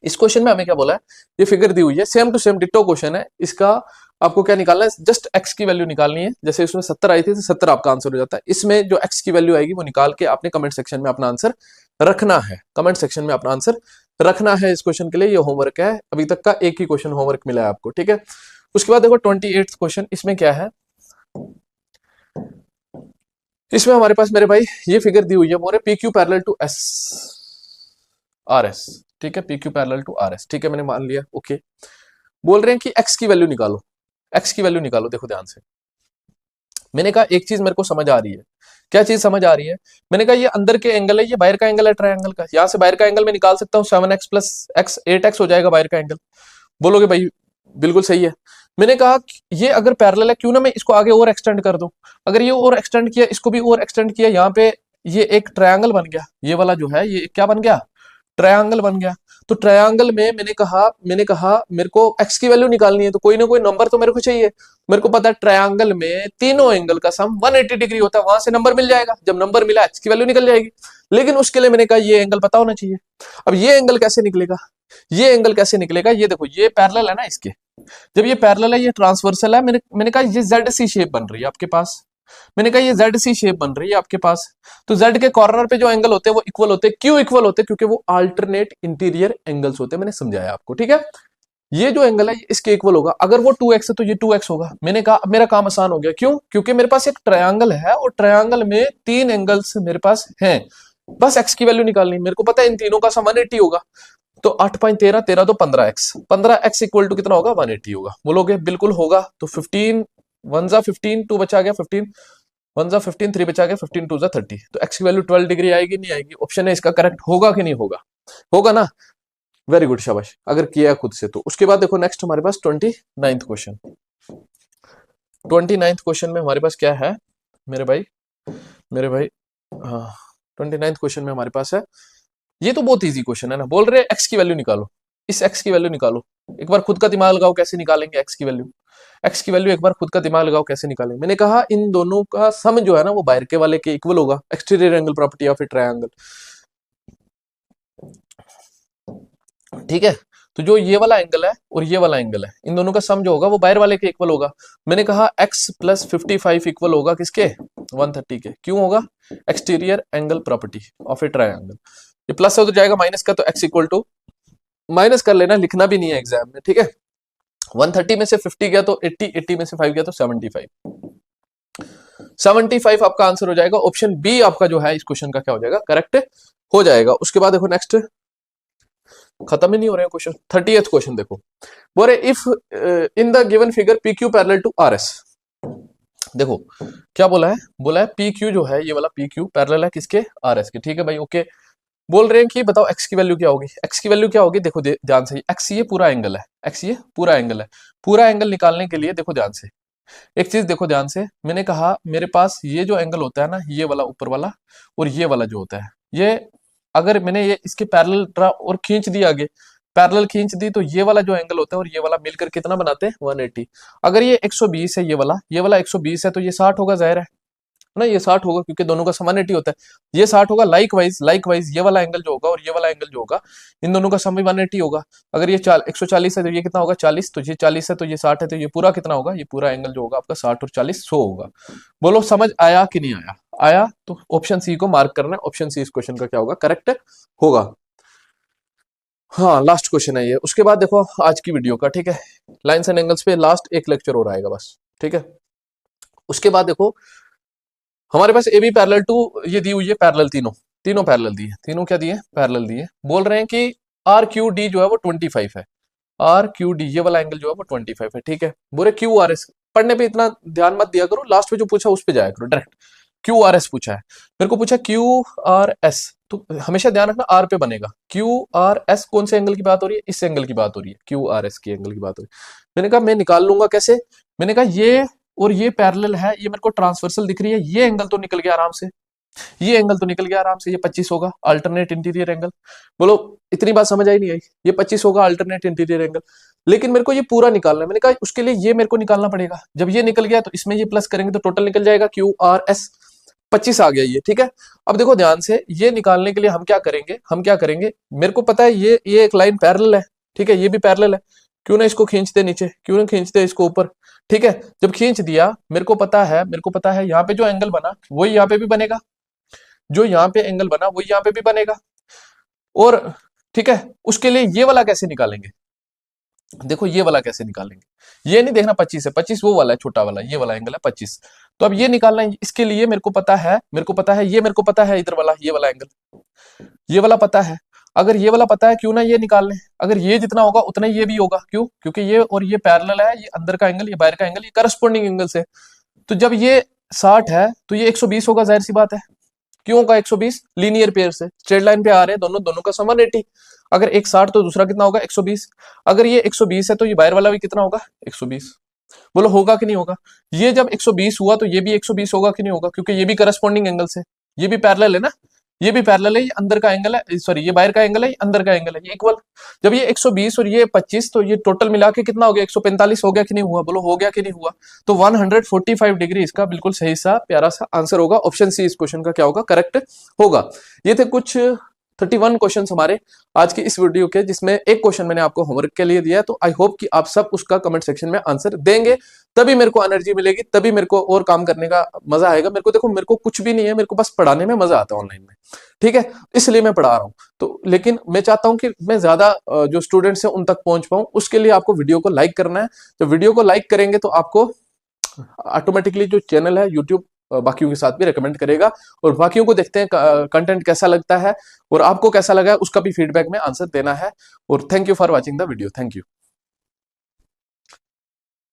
इस क्वेश्चन में हमें क्या बोला है, ये फिगर दी हुई है, same to same ditto question है। इसका आपको क्या निकालना है, जस्ट x की वैल्यू निकालनी है। जैसे इसमें 70 आई थी तो 70 आपका आंसर हो जाता है। इसमें जो x की वैल्यू आएगी वो निकाल के आपने कमेंट सेक्शन में अपना आंसर रखना है, कमेंट सेक्शन में अपना आंसर रखना है। इस क्वेश्चन के लिए ये होमवर्क है, अभी तक का एक ही क्वेश्चन होमवर्क मिला है आपको, ठीक है। उसके बाद देखो 28 क्वेश्चन, इसमें क्या है, इसमें हमारे पास मेरे भाई ये फिगर दी हुई है, बोले P Q parallel to S R S, ठीक है, P Q parallel to R S, ठीक है, मैंने मान लिया, ओके। बोल रहे हैं कि एक्स की वैल्यू निकालो, एक्स की वैल्यू निकालो। देखो ध्यान से, मैंने कहा एक चीज मेरे को समझ आ रही है, क्या चीज समझ आ रही है? मैंने कहा ये अंदर के एंगल है, ये बाहर का एंगल है ट्रायंगल का। यहां से बाहर का एंगल मैं निकाल सकता हूँ 7x प्लस x 8x हो जाएगा बाहर का एंगल। बोलोगे भाई बिल्कुल सही है। मैंने कहा ये अगर पैरेलल है क्यों ना मैं इसको आगे और एक्सटेंड कर दूं। अगर ये और एक्सटेंड किया, इसको भी और एक्सटेंड किया, यहाँ पे ये एक ट्रायंगल बन गया। ये वाला जो है ये क्या बन गया? ट्रायंगल बन गया। तो ट्रायंगल में मैंने कहा मेरे को x की वैल्यू निकालनी है, तो कोई ना कोई नंबर तो मेरे को चाहिए। मेरे को पता है ट्रायंगल में तीनों एंगल का सम 180 डिग्री होता है, वहां से नंबर मिल जाएगा। जब नंबर मिला x की वैल्यू निकल जाएगी। लेकिन उसके लिए मैंने कहा ये एंगल पता होना चाहिए। अब ये एंगल कैसे निकलेगा? ये एंगल कैसे निकलेगा? ये देखो ये पैरेलल है ना इसके। जब ये पैरेलल है, ये ट्रांसवर्सल है, मैंने कहा ये जेड सी शेप बन रही है आपके पास। मैंने कहा ये जेड सी शेप बन रही है आपके पास। तो जेड के कॉर्नर पे जो एंगल होते हैं वो इक्वल होते हैं। क्यों इक्वल होते हैं? क्योंकि वो अल्टरनेट इंटीरियर एंगल्स होते हैं। मैंने समझाया आपको, ठीक है। ये जो एंगल है इसके इक्वल होगा। अगर वो 2x है तो ये 2x होगा। मैंने कहा अब मेरा काम आसान हो गया। क्यों? क्योंकि मेरे पास एक ट्रायंगल है और ट्रायंगल में 3 एंगल्स मेरे पास हैं। बस x की वैल्यू निकालनी। मेरे को पता है इन तीनों का सम 180 होगा। तो 8.13 13 तो 15x, 15x इक्वल टू कितना होगा? 180 होगा। बोलोगे बिल्कुल होगा। तो 15 1 जा 15, 2 बचा गया 15, 1 जा 15, 3 बचा गया 15, 2 जा 30। तो x की वैल्यू 12 डिग्री आएगी, नहीं आएगी? ऑप्शन है इसका करेक्ट। होगा कि नहीं होगा? होगा ना? वेरी गुड, शाबाश अगर किया खुद से तो। उसके बाद देखो नेक्स्ट हमारे पास 29th क्वेश्चन। 29th क्वेश्चन में हमारे पास क्या है मेरे भाई? 29th क्वेश्चन में हमारे पास है, ये तो बहुत इजी क्वेश्चन है ना। बोल रहे एक्स की वैल्यू निकालो, इस एक्स की वैल्यू निकालो। एक बार खुद का दिमाग लगाओ कैसे निकालेंगे एक्स की वैल्यू। एक्स की वैल्यू एक बार खुद का दिमाग लगाओ कैसे निकालेंगे। मैंने कहा इन दोनों का सम जो है ना वो बाहर के वाले के इक्वल होगा। Exterior angle property of A triangle, ठीक है। तो जो ये वाला एंगल है और ये वाला एंगल है, इन दोनों का सम जो होगा वो बाहर वाले के इक्वल होगा। मैंने कहा x प्लस 55 इक्वल होगा किसके? 130 के। क्यों होगा? Exterior angle property of A triangle. ये प्लस हो तो जाएगा माइनस का, तो x इक्वल टू माइनस कर लेना, लिखना भी नहीं है एग्जाम में, ठीक है। 130 में से 50 गया तो 80, 80 में से 5 गया तो 75। 75 आपका आंसर हो जाएगा। ऑप्शन बी आपका जो है इस क्वेश्चन का क्या हो जाएगा? करेक्ट हो जाएगा। उसके बाद देखो नेक्स्ट, खत्म ही नहीं हो रहे हैं क्वेश्चन। 30th क्वेश्चन देखो, बोले if in the given figure P Q parallel to R S. देखो क्या बोला है? बोला है पी क्यू जो है, ये वाला पी क्यू पैरेलल है किसके? आर एस के, ठीक है भाई, ओके। बोल रहे हैं कि बताओ एक्स की वैल्यू क्या होगी। एक्स की वैल्यू क्या होगी? देखो ध्यान से, एक्स ये पूरा एंगल है, एक्स ये पूरा एंगल है। पूरा एंगल निकालने के लिए देखो ध्यान से, एक चीज देखो ध्यान से। मैंने कहा मेरे पास ये जो एंगल होता है ना, ये वाला ऊपर वाला और ये वाला जो होता है, ये अगर मैंने ये इसके पैरेलल ड्रा और खींच दी आगे, पैरेलल खींच दी, तो ये वाला जो एंगल होता है और ये वाला मिलकर कितना बनाते हैं? 180। अगर ये 120 है, ये वाला 120 है, तो ये 60 होगा, जाहिर है ना, ये 60 होगा क्योंकि दोनों का सम 180 होता है। ये 60 होगा। लाइक वाइज ये वाला एंगल जो होगा और ये वाला एंगल जो होगा, इन दोनों का सम भी 180 होगा। अगर ये 140 है तो ये कितना होगा? 40। तो ये 40 है तो ये 60 है, तो ये पूरा कितना होगा? ये पूरा एंगल जो होगा आपका 60 और 40 100 होगा। बोलो समझ आया कि नहीं आया? आया तो ऑप्शन सी को मार्क करना है। ऑप्शन सी इस क्वेश्चन का क्या होगा? करेक्ट होगा। हाँ लास्ट क्वेश्चन है ये। उसके बाद देखो आज की वीडियो का, ठीक है, लाइन्स एंड एंगल्स पे लास्ट एक लेक्चर और आएगा बस, ठीक है। उसके बाद देखो हमारे पास ए बी पैरेलल टू ये दी हुई है, पैरेलल तीनों पैरेलल दी है। तीनों क्या दिए? पैरेलल दिए। बोल रहे हैं कि आर क्यू डी जो है वो 25 है। आर क्यू डी ये वाला एंगल जो है वो 25 है, ठीक है। बोले क्यू आर एस, पढ़ने पे इतना ध्यान मत दिया करो, लास्ट में जो पूछा उस पे जाया करो डायरेक्ट। क्यू आर एस पूछा है, मेरे को पूछा क्यू आर एस, तो हमेशा ध्यान रखना आर पे बनेगा। क्यू आर एस कौन से एंगल की बात हो रही है? इस एंगल की बात हो रही है, क्यू आर एस की एंगल की बात हो रही है। मैंने कहा मैं निकाल लूंगा कैसे? मैंने कहा ये और ये पैरेलल है, ये मेरे को ट्रांसवर्सल दिख रही है, ये एंगल तो निकल गया आराम से, ये एंगल तो निकल गया आराम से, ये 25 होगा अल्टरनेट इंटीरियर एंगल। बोलो इतनी बात समझ आई नहीं आई? ये 25 होगा अल्टरनेट इंटीरियर एंगल। लेकिन मेरे को ये पूरा निकालना है। मैंने कहा उसके लिए ये मेरे को निकालना पड़ेगा। जब ये निकल गया तो इसमें ये प्लस करेंगे तो टोटल निकल जाएगा क्यू आर एस, 25 आ गया ये, ठीक है। अब देखो ध्यान से, ये निकालने के लिए हम क्या करेंगे, मेरे को पता है ये एक लाइन पैरेलल है, ठीक है, ये भी पैरेलल है। क्यों ना इसको खींचते नीचे, क्यों ना खींचते इसको ऊपर, ठीक है। जब खींच दिया, मेरे को पता है यहाँ पे जो एंगल बना वही यहाँ पे भी बनेगा, जो यहाँ पे एंगल बना वही यहाँ पे भी बनेगा। और ठीक है, उसके लिए ये वाला कैसे निकालेंगे? देखो ये वाला कैसे निकालेंगे, ये नहीं देखना 25 है, 25 वो वाला है छोटा वाला, ये वाला एंगल है 25। तो अब ये निकालना है, इसके लिए मेरे को पता है इधर वाला, ये वाला एंगल, ये वाला पता है। अगर ये वाला पता है, क्यों ना ये निकाल लें। अगर ये जितना होगा उतना ही ये भी होगा, क्यों? क्योंकि ये और ये पैरेलल है, ये अंदर का एंगल, ये बाहर का एंगल, ये करस्पॉन्डिंग एंगल से। तो जब ये 60 है तो ये 120 होगा, जाहिर सी बात है। क्यों होगा 120? लीनियर पेयर से स्ट्रेट लाइन पे आ रहे हैं दोनों, दोनों का सम 180। अगर एक 60 तो दूसरा कितना होगा 120। अगर ये 120 है तो ये बाहर वाला भी कितना होगा 120। बोलो होगा कि नहीं होगा? ये जब 120 हुआ तो ये भी 120 होगा कि नहीं होगा, क्योंकि ये भी करस्पॉन्डिंग एंगल से, ये भी पैरेलल है ना, ये भी पैरेलल है, ये अंदर का एंगल है, सॉरी ये बाहर का एंगल है, ये अंदर का एंगल है, ये इक्वल। जब ये 120 और ये 25 तो ये टोटल मिला के कितना हो गया 145 हो गया कि नहीं हुआ? बोलो हो गया कि नहीं हुआ? तो 145 डिग्री इसका बिल्कुल सही सा प्यारा सा आंसर होगा। ऑप्शन सी इस क्वेश्चन का क्या होगा? करेक्ट होगा। ये थे कुछ 31 क्वेश्चन हमारे आज की इस वीडियो के, जिसमें एक क्वेश्चन मैंने आपको होमवर्क के लिए दिया है। तो आई होप कि आप सब उसका कमेंट सेक्शन में आंसर देंगे, तभी मेरे को एनर्जी मिलेगी, तभी मेरे को और काम करने का मजा आएगा। मेरे को देखो, मेरे को कुछ भी नहीं है, मेरे को बस पढ़ाने में मजा आता है ऑनलाइन में, ठीक है, इसलिए मैं पढ़ा रहा हूँ। तो लेकिन मैं चाहता हूं कि मैं ज्यादा जो स्टूडेंट्स हैं उन तक पहुंच पाऊं, उसके लिए आपको वीडियो को लाइक करना है। तो वीडियो को लाइक करेंगे तो आपको ऑटोमेटिकली जो चैनल है यूट्यूब बाकियों के साथ भी रेकमेंड करेगा, और बाकियों को देखते हैं कंटेंट कैसा लगता है और आपको कैसा लगा है, उसका भी फीडबैक में आंसर देना है। और thank you for watching the video. Thank you.